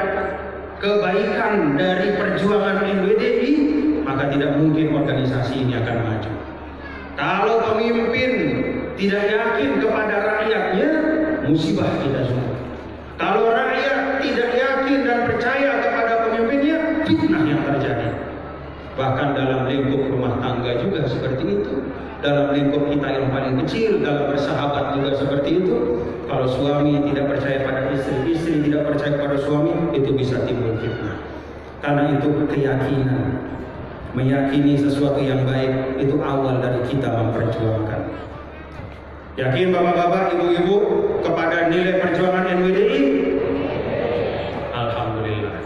kebaikan dari perjuangan NWDI, maka tidak mungkin organisasi ini akan maju. Kalau pemimpin tidak yakin kepada rakyatnya, musibah kita semua. Kalau rakyat tidak yakin dan percaya kepada pemimpinnya, fitnah yang terjadi. Bahkan dalam lingkup rumah tangga juga seperti itu. Dalam lingkup kita yang paling kecil, dalam bersahabat juga seperti itu. Kalau suami tidak percaya pada istri, istri tidak percaya pada suami, itu bisa timbul fitnah. Karena itu keyakinan, meyakini sesuatu yang baik, itu awal dari kita memperjuangkan. Yakin bapak-bapak, ibu-ibu kepada nilai perjuangan NWDI? Alhamdulillah.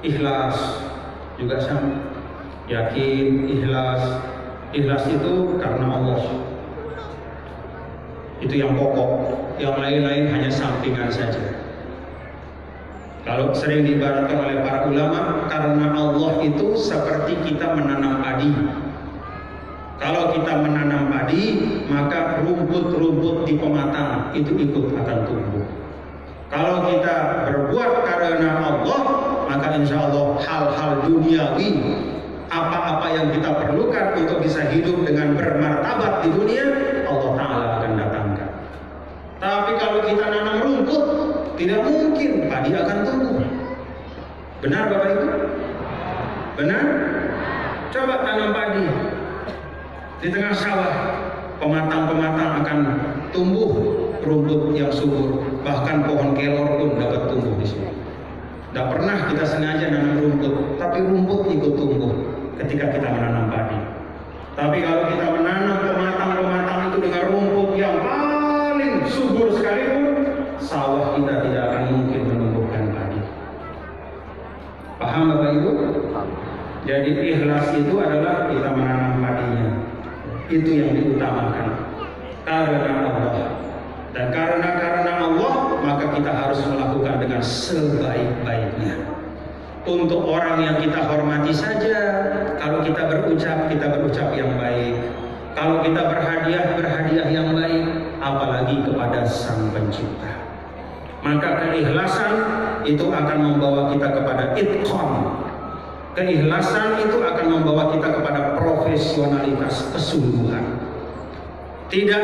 Ikhlas juga sama. Yakin, ikhlas. Ikhlas itu karena Allah. Itu yang pokok. Yang lain-lain hanya sampingan saja. Kalau sering diibaratkan oleh para ulama, karena Allah itu seperti kita menanam padi. Kalau kita menanam padi, maka rumput-rumput di pematang itu ikut akan tumbuh. Kalau kita berbuat karena Allah, maka insya Allah hal-hal duniawi, apa-apa yang kita perlukan untuk bisa hidup dengan bermartabat di dunia, Allah Ta'ala akan datangkan. Tapi kalau kita nanam rumput, tidak mungkin padi akan tumbuh. Benar Bapak Ibu? Benar? Coba tanam padi di tengah sawah, pematang-pematang akan tumbuh rumput yang subur. Bahkan pohon kelor pun dapat tumbuh di sini. Tidak pernah kita sengaja nanam rumput, tapi rumput ikut tumbuh ketika kita menanam padi. Tapi kalau kita menanam pematang-pematang itu dengan rumput yang paling subur sekalipun, sawah kita tidak akan mungkin menumbuhkan padi. Paham Bapak Ibu? Jadi ikhlas itu adalah kita menanam padinya. Itu yang diutamakan. Karena Allah. Dan karena Allah, maka kita harus melakukan dengan sebaik-baiknya. Untuk orang yang kita hormati saja, kalau kita berucap yang baik. Kalau kita berhadiah yang baik, apalagi kepada Sang Pencipta. Maka keikhlasan itu akan membawa kita kepada itqan. Keikhlasan itu akan membawa kita kepada profesionalitas, kesungguhan. Tidak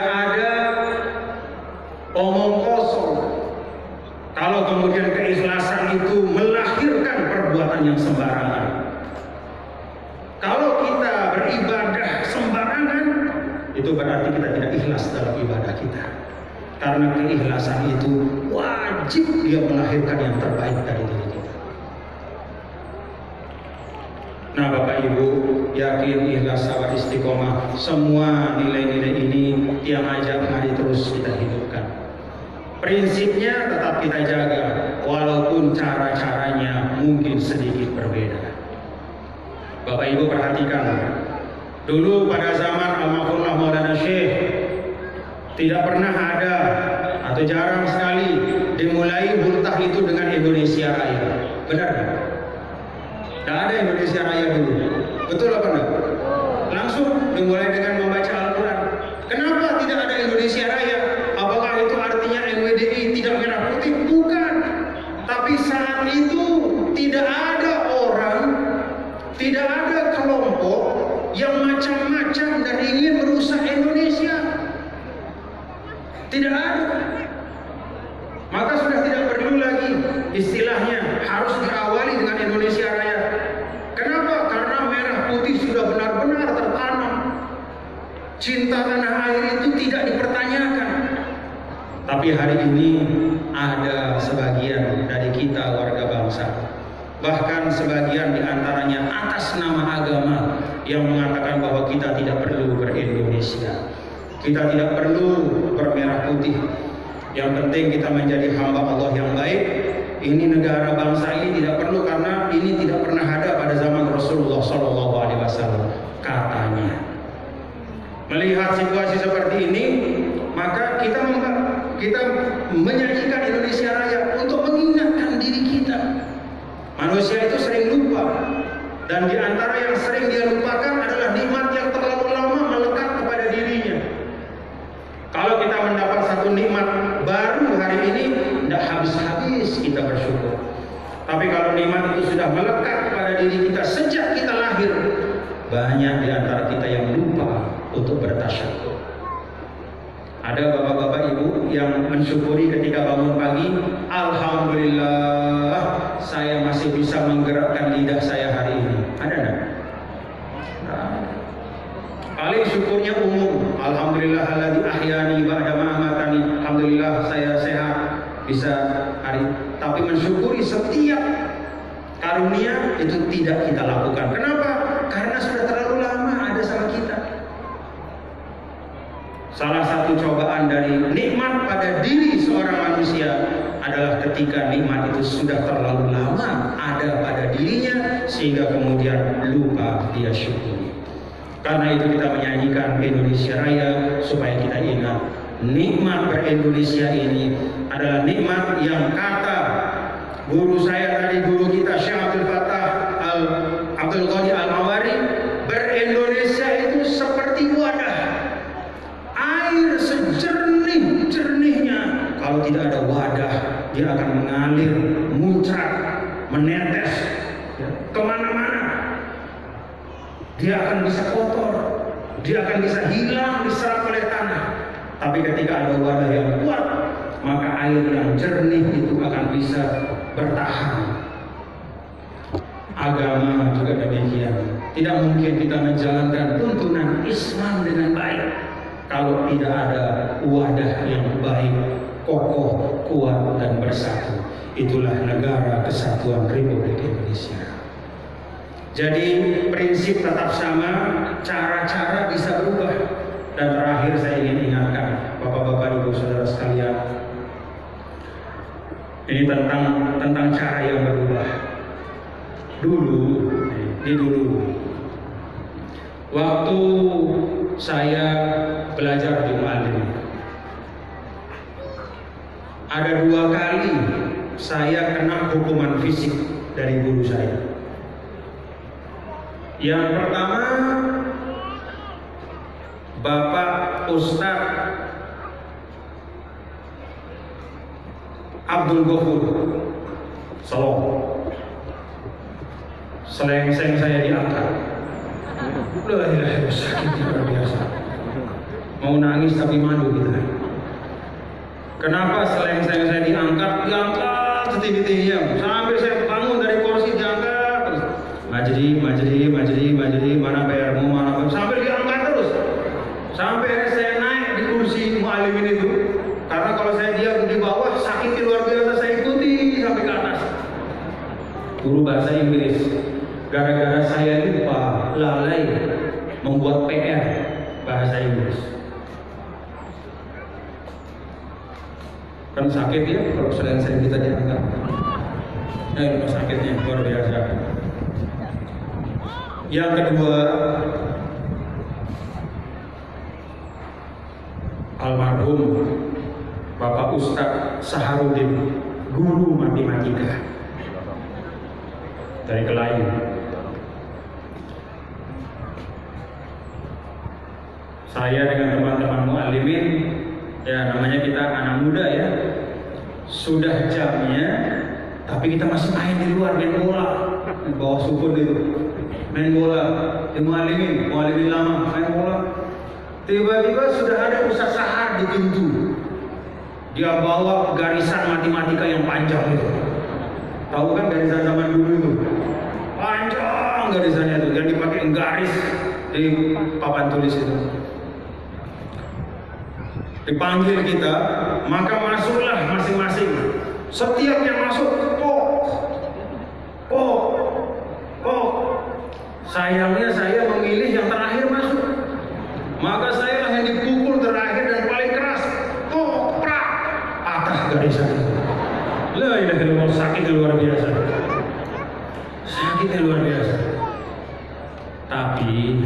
ada omong kosong. Kalau kemudian keikhlasan itu melahirkan perbuatan yang sembarangan. Kalau kita beribadah sembarangan, itu berarti kita tidak ikhlas dalam ibadah kita. Karena keikhlasan itu wajib dia melahirkan yang terbaik dari diri kita. Nah Bapak Ibu, yakin, ikhlas, sabar, istiqomah, semua nilai-nilai ini tiang ajak mari terus kita hidupkan. Prinsipnya tetap kita jaga, walaupun cara-caranya mungkin sedikit berbeda. Bapak Ibu perhatikan, dulu pada zaman Almarhum Maulana Syekh tidak pernah ada atau jarang sekali dimulai multah itu dengan Indonesia Raya. Benar kan? Tidak ada Indonesia Raya dulu. Betul apa enggak? Langsung dimulai dengan membaca Al-Quran. Kenapa tidak ada Indonesia Raya? Apakah itu artinya NWDI tidak merah putih? Bukan. Tapi saat itu tidak ada orang, tidak ada kelompok yang macam-macam dan ingin merusak Indonesia. Tidak ada. Maka sudah tidak perlu lagi istilahnya harus diawali dengan Indonesia Raya. Kenapa? Karena merah putih sudah benar-benar tertanam. Cinta tanah air itu tidak dipertanyakan. Tapi hari ini ada sebagian dari kita warga bangsa, bahkan sebagian diantaranya atas nama agama, yang mengatakan bahwa kita tidak perlu ber-Indonesia, kita tidak perlu bermerah putih. Yang penting kita menjadi hamba Allah yang baik. Ini negara bangsa ini tidak perlu karena ini tidak pernah ada pada zaman Rasulullah SAW. Katanya. Melihat situasi seperti ini, maka kita menyanyikan Indonesia Raya untuk mengingatkan diri kita. Manusia itu sering lupa, dan di antara yang sering dia lupakan adalah nikmat yang terlalu lama melekat kepada dirinya. Kalau kita mendapat satu nikmat baru hari ini, tidak habis-habis kita bersyukur. Tapi kalau nikmat itu sudah melekat pada diri kita sejak kita lahir, banyak di antara kita yang lupa untuk bertasyukur. Ada bapak-bapak ibu yang mensyukuri ketika bangun pagi, alhamdulillah saya masih bisa menggerakkan lidah saya hari ini. Ada enggak? Nah, paling syukurnya umum, alhamdulillahilladzi ahyani ba'da ma amatani. Alhamdulillah saya sehat bisa hari. Tapi mensyukuri setiap karunia itu tidak kita lakukan. Kenapa? Karena sudah terlalu lama ada sama kita. Salah satu cobaan dari nikmat pada diri seorang manusia adalah ketika nikmat itu sudah terlalu lama ada pada dirinya sehingga kemudian lupa dia syukuri. Karena itu kita menyanyikan Indonesia Raya supaya kita ingat nikmat ber-Indonesia ini adalah nikmat yang kata guru saya tadi, guru kita Syekh Abdul Fattah Abdul Ghani Al-Mawari, ber-Indonesia itu seperti wadah air sejernih-jernihnya. Kalau tidak ada wadah, dia akan mengalir, muncrat, menetes kemana-mana. Dia akan bisa kotor, dia akan bisa hilang diserap oleh tanah. Tapi ketika ada wadah yang kuat, maka air yang jernih itu akan bisa bertahan. Agama juga demikian. Tidak mungkin kita menjalankan tuntunan Islam dengan baik kalau tidak ada wadah yang baik, kokoh, kuat, dan bersatu. Itulah negara kesatuan Republik Indonesia. Jadi prinsip tetap sama, cara-cara bisa berubah. Dan terakhir saya ingin ingatkan bapak-bapak, ibu, saudara sekalian, ini tentang cara yang berubah. Dulu, waktu saya belajar di Mu'allim, ada 2 kali saya kena hukuman fisik dari guru saya. Yang pertama, Bapak Ustadz Abdul Ghafur Salom, selengseng saya diangkat. Sakit luar biasa. Mau nangis tapi malu gitu. Kenapa selengseng saya diangkat setinggi-tingginya sampai saya bangun dari kursi diangkat terus. Majdi, mana bayarmu, mana bayarmu, sampai diangkat terus. Sampai saya naik di kursi Mu'allimin itu. Karena kalau saya diam di bawah sakit luar biasa, saya ikuti sampai ke atas. Guru bahasa Inggris, gara-gara saya lupa, lalai membuat PR bahasa Inggris. Kan sakit ya kalau sering-sering kita diangkat. Itu sakitnya luar biasa. Yang kedua, almarhum Bapak Ustadz Saharudin, guru matematika dari Kelayu. Saya dengan teman-teman Mu'allimin, ya namanya kita anak muda ya, sudah jamnya, tapi kita masih main di luar, main bola di bawah sukun itu, main bola di Mu'allimin lama main bola. Tiba-tiba sudah ada Ustaz Sahar di pintu. Dia bawa garisan matematika yang panjang itu. Tahu kan garisan zaman dulu itu? Panjang garisannya itu, yang dipakai garis di papan tulis itu. Dipanggil kita, maka masuklah masing-masing. Setiap yang masuk, pok. Sayangnya saya memilih yang terakhir masuk. Maka saya lah yang dipukul terakhir dan paling keras. Prak, patah garisan. La ilaha illallah, sakitnya luar biasa. Sakitnya luar biasa. Tapi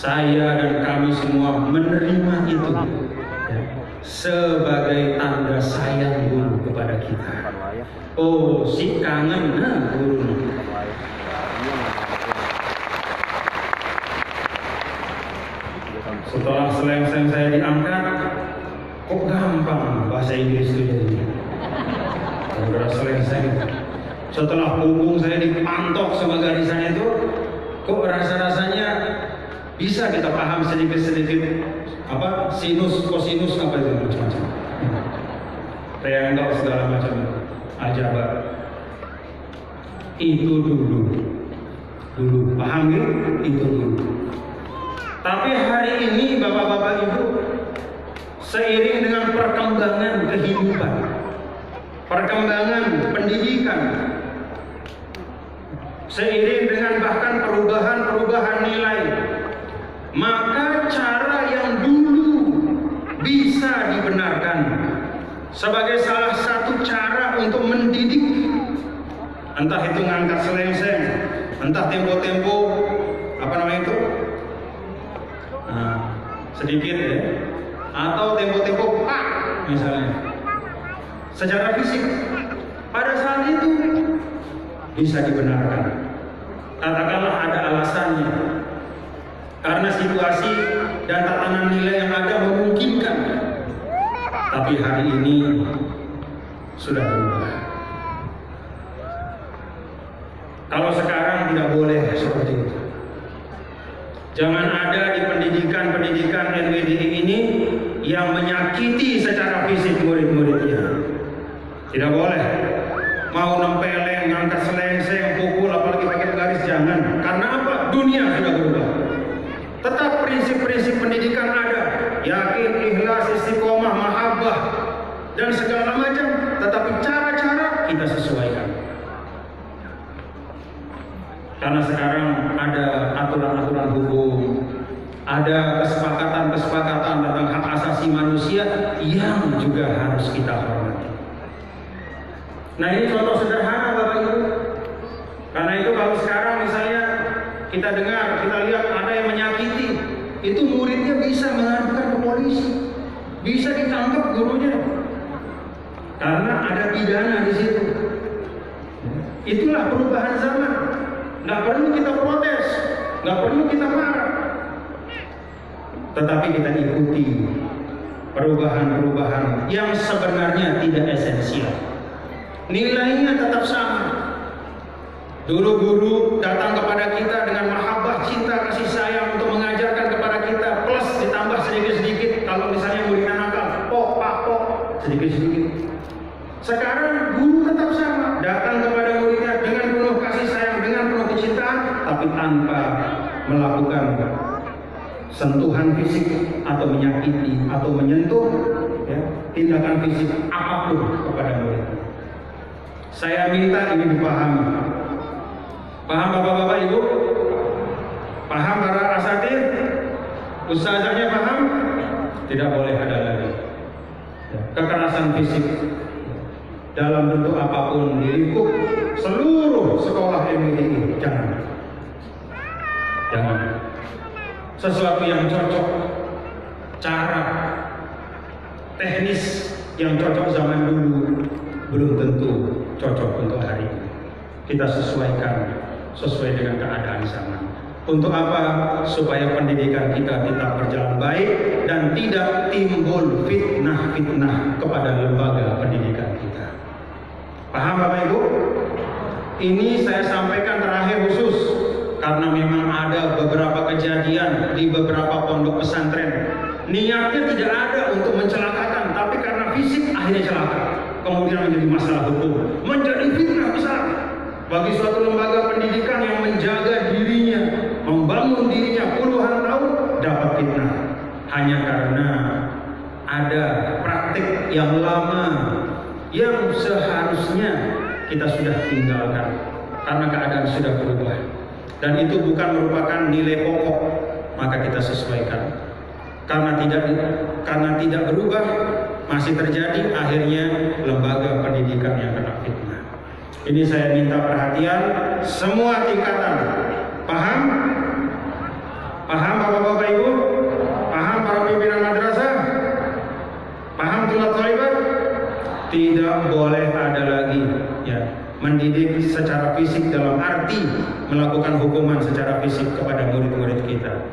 Saya dan kami semua menerima itu sebagai tanda sayang guru kepada kita. Oh, si kangen guru. Setelah selengseng saya diangkat, kok gampang bahasa Inggris itu jadi. Udah selengseng. Setelah punggung saya dipantok sama garisannya itu, kok rasa-rasanya bisa kita paham sedikit-sedikit apa sinus, kosinus apa itu macam-macam. Triangle segala macam aljabar. Itu dulu paham ya? Itu dulu. Tapi hari ini bapak-bapak ibu, seiring dengan perkembangan kehidupan, perkembangan pendidikan, seiring dengan bahkan perubahan nilai, maka cara yang dulu bisa dibenarkan sebagai salah satu cara untuk mendidik, entah itu ngangkat selengseng, entah tempo-tempo apa namanya itu, sedikit ya, atau tempo-tempo pak misalnya, secara fisik pada saat itu bisa dibenarkan. Katakanlah ada alasannya, karena situasi dan tatanan nilai yang ada memungkinkan. Tapi hari ini sudah berubah. Kalau sekarang tidak boleh seperti itu. Jangan ada di pendidikan NWDI ini yang menyakiti secara fisik murid-muridnya. Tidak boleh. Mau nempeleng, ngangkat selengseng, pukul, apalagi pakai garis, jangan. Karena apa? Dunia sudah berubah. Tetap prinsip-prinsip pendidikan ada. Yakin, ikhlas, istiqomah, mahabbah, dan segala macam. Tetapi cara-cara kita sesuaikan. Karena sekarang ada aturan-aturan hukum, ada kesepakatan-kesepakatan tentang hak asasi manusia yang juga harus kita hormati. Nah, ini contoh sederhana Bapak Ibu. Karena itu kalau sekarang misalnya kita dengar, kita lihat ada yang menyakiti, itu muridnya bisa mengadukan ke polisi, bisa ditangkap gurunya, karena ada pidana di situ. Itulah perubahan zaman. Nggak perlu kita protes, nggak perlu kita marah, tetapi kita ikuti perubahan-perubahan yang sebenarnya tidak esensial. Nilainya tetap sama. Dulu guru datang kepada kita dengan mahabbah, cinta, kasih sayang untuk mengajarkan kepada kita, plus ditambah sedikit-sedikit kalau misalnya muridnya nakal, pok, sedikit-sedikit. Sekarang guru tetap sama, datang kepada muridnya dengan penuh kasih sayang, dengan penuh kecintaan, tapi tanpa melakukan sentuhan fisik atau menyakiti atau menyentuh ya, tindakan fisik apapun kepada murid. Saya minta ini dipahami. Paham Bapak-bapak Ibu? Paham para asatidz? Ustazahnya paham? Tidak boleh ada lagi kekerasan fisik dalam bentuk apapun di lingkup seluruh sekolah MWDI. Jangan. Sesuatu yang cocok, cara teknis yang cocok zaman dulu belum tentu cocok untuk hari ini. Kita sesuaikan sesuai dengan keadaan zaman. Untuk apa? Supaya pendidikan kita tetap berjalan baik dan tidak timbul fitnah-fitnah kepada lembaga pendidikan kita. Paham Bapak Ibu? Ini saya sampaikan terakhir khusus karena memang ada beberapa kejadian di beberapa pondok pesantren. Niatnya tidak ada untuk mencelakakan, tapi karena fisik akhirnya celaka. Kemudian menjadi masalah hukum, menjadi fitnah besar bagi suatu lembaga pendidikan yang menjaga dirinya, membangun dirinya puluhan tahun, dapat fitnah hanya karena ada praktik yang lama yang seharusnya kita sudah tinggalkan karena keadaan sudah berubah, dan itu bukan merupakan nilai pokok, maka kita sesuaikan. Karena tidak berubah, masih terjadi akhirnya lembaga pendidikan yang kena fitnah. Ini saya minta perhatian semua tingkatan. Paham? Paham Bapak-bapak boleh ada lagi ya, mendidik secara fisik dalam arti melakukan hukuman secara fisik kepada murid-murid kita.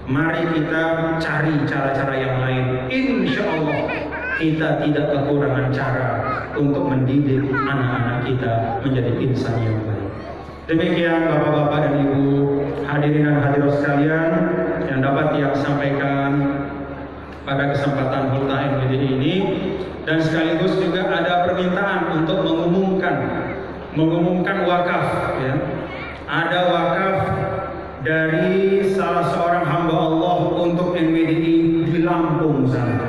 Mari kita cari cara-cara yang lain. Insya Allah kita tidak kekurangan cara untuk mendidik anak-anak kita menjadi insan yang baik. Demikian Bapak-bapak dan Ibu, hadirin dan hadirat sekalian yang dapat yang sampaikan pada kesempatan Hulta NWDI ini, dan sekaligus juga ada permintaan untuk mengumumkan wakaf ya. Ada wakaf dari salah seorang hamba Allah untuk NWDI di Lampung sana,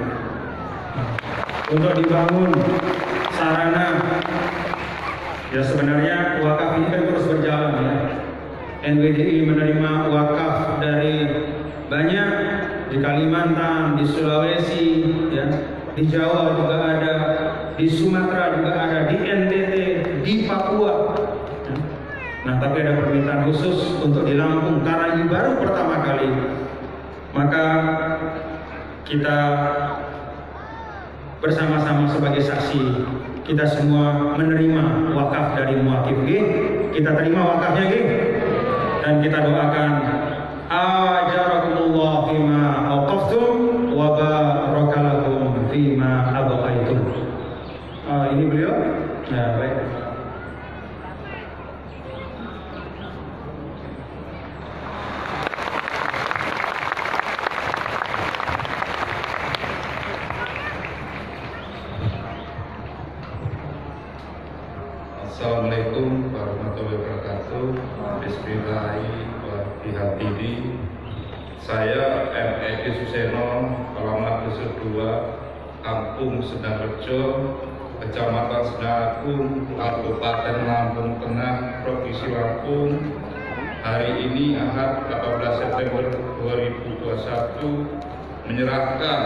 untuk dibangun sarana. Ya sebenarnya wakaf ini kan terus berjalan ya. NWDI menerima wakaf dari banyak, di Kalimantan, di Sulawesi, ya, di Jawa juga ada, di Sumatera juga ada, di NTT, di Papua. Ya. Nah, tapi ada permintaan khusus untuk di Lampung karena ini baru pertama kali. Maka kita bersama-sama sebagai saksi, kita semua menerima wakaf dari muakif. Kita terima wakafnya, dan kita doakan ajarakumullah fima awqaftum wa barakalakum fima abqaitum. Ini beliau. Ya, baik. Assalamualaikum warahmatullahi wabarakatuh. Bismillahirrahmanirrahim. Saya M.Edi Suseno, alamat Desa 2, Kampung Sedangrejo, Kecamatan Sedagung, Kabupaten Lampung Tengah, Provinsi Lampung. Hari ini Ahad 18 September 2021 menyerahkan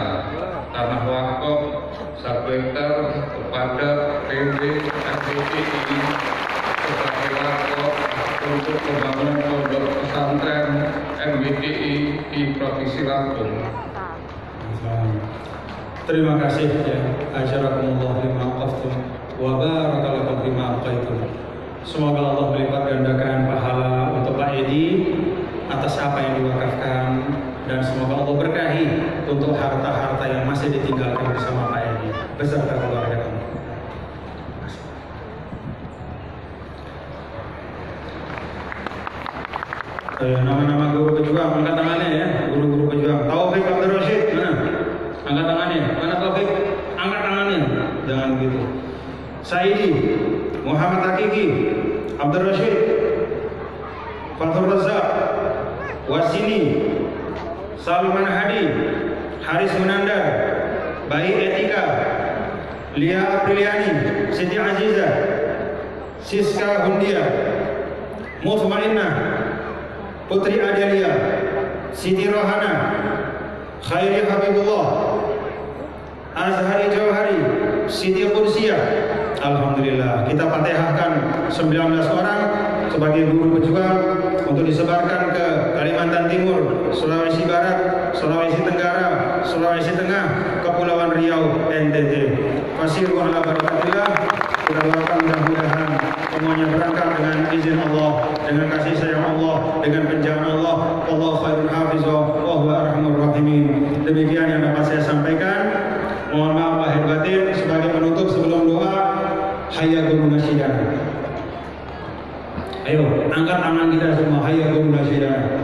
tanah wakaf 1 hektar kepada PT NWDI sebagai wakaf untuk pembangunan pondok pesantren NWDI di Provinsi Lampung. Terima kasih ya. Ajarakumullah lima waqaftum wa barakalakum fima abqaitum. Semoga Allah melipat gandakan pahala untuk Pak Edi atas apa yang diwakafkan, dan semoga Allah berkahi untuk harta-harta yang masih ditinggalkan bersama Pak Edi beserta keluarga kami. Nama-nama guru pejuang, angkat tangannya ya, guru-guru pejuang. Taufik Abdul Rashid, mana? Angkat tangannya. Mana Taufik? Angkat tangannya. Jangan gitu. Saidi, Muhammad Hakiki, Abdul Rashid, Fathur Razak, Wasini, Salman Hadi, Haris Munandar, Bayi Etika, Lia Apriliani, Siti Aziza, Siska Hundia, Mutmainnah, Putri Adelia, Siti Rohana, Khairi Habibullah, Azhari Jauhari, Siti Qudsiah. Alhamdulillah, kita fatihahkan 19 orang sebagai guru pejuang untuk disebarkan ke Kalimantan Timur, Sulawesi Barat, Sulawesi Tenggara, Sulawesi Tengah, Kepulauan Riau, NTT. Fasiru ala barakatillah. Kita doakan mudah-mudahan semuanya berangkat dengan izin Allah, dengan kasih sayang Allah, dengan penjagaan Allah. Wallahu khairul hafizah wa huwa arhamur rahimin. Demikian yang dapat saya sampaikan. Mohon maaf lahir batin. Sebagai penutup sebelum doa, hayyakum nasyidan. Ayo, angkat tangan kita semua. Hayyakum nasyidan.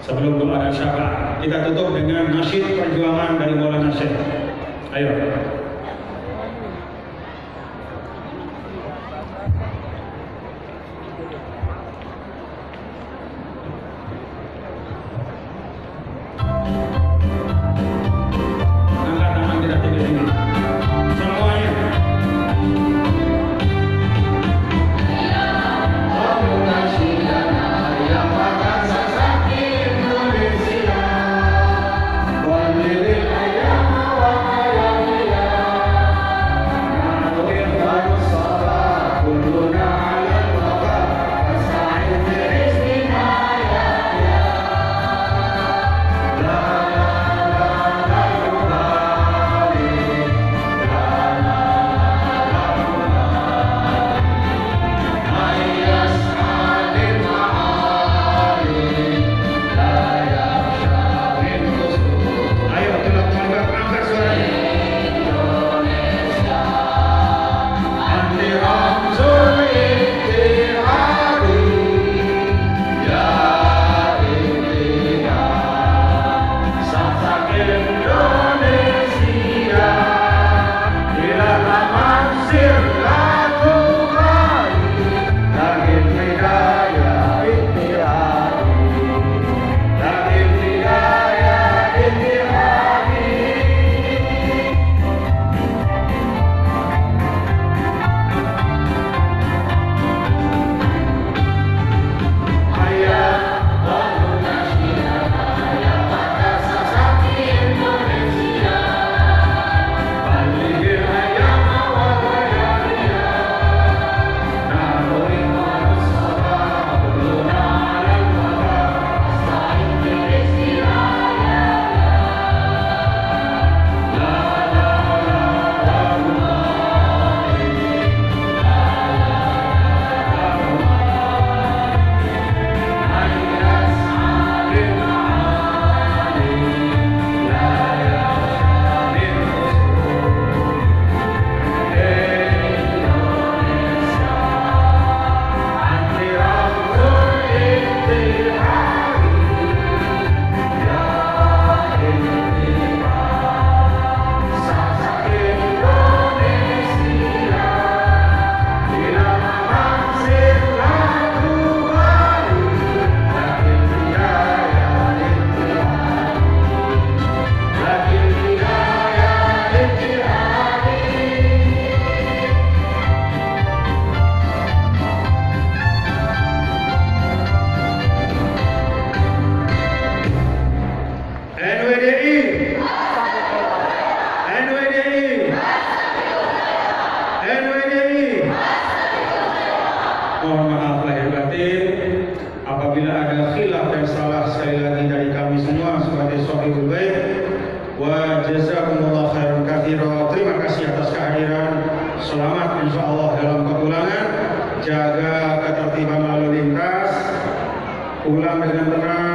Sebelum doa dan syafaat, kita tutup dengan nasyid perjuangan dari Maulana Syekh. Ayo. Angkat tangan kita tinggi-tinggi. Semuanya. Indonesia, sahibul bait. Wa jazakumullah khairan katsira. Terima kasih atas kehadiran. Selamat insyaallah dalam kepulangan. Jaga ketertiban lalu lintas. Pulang dengan tenang.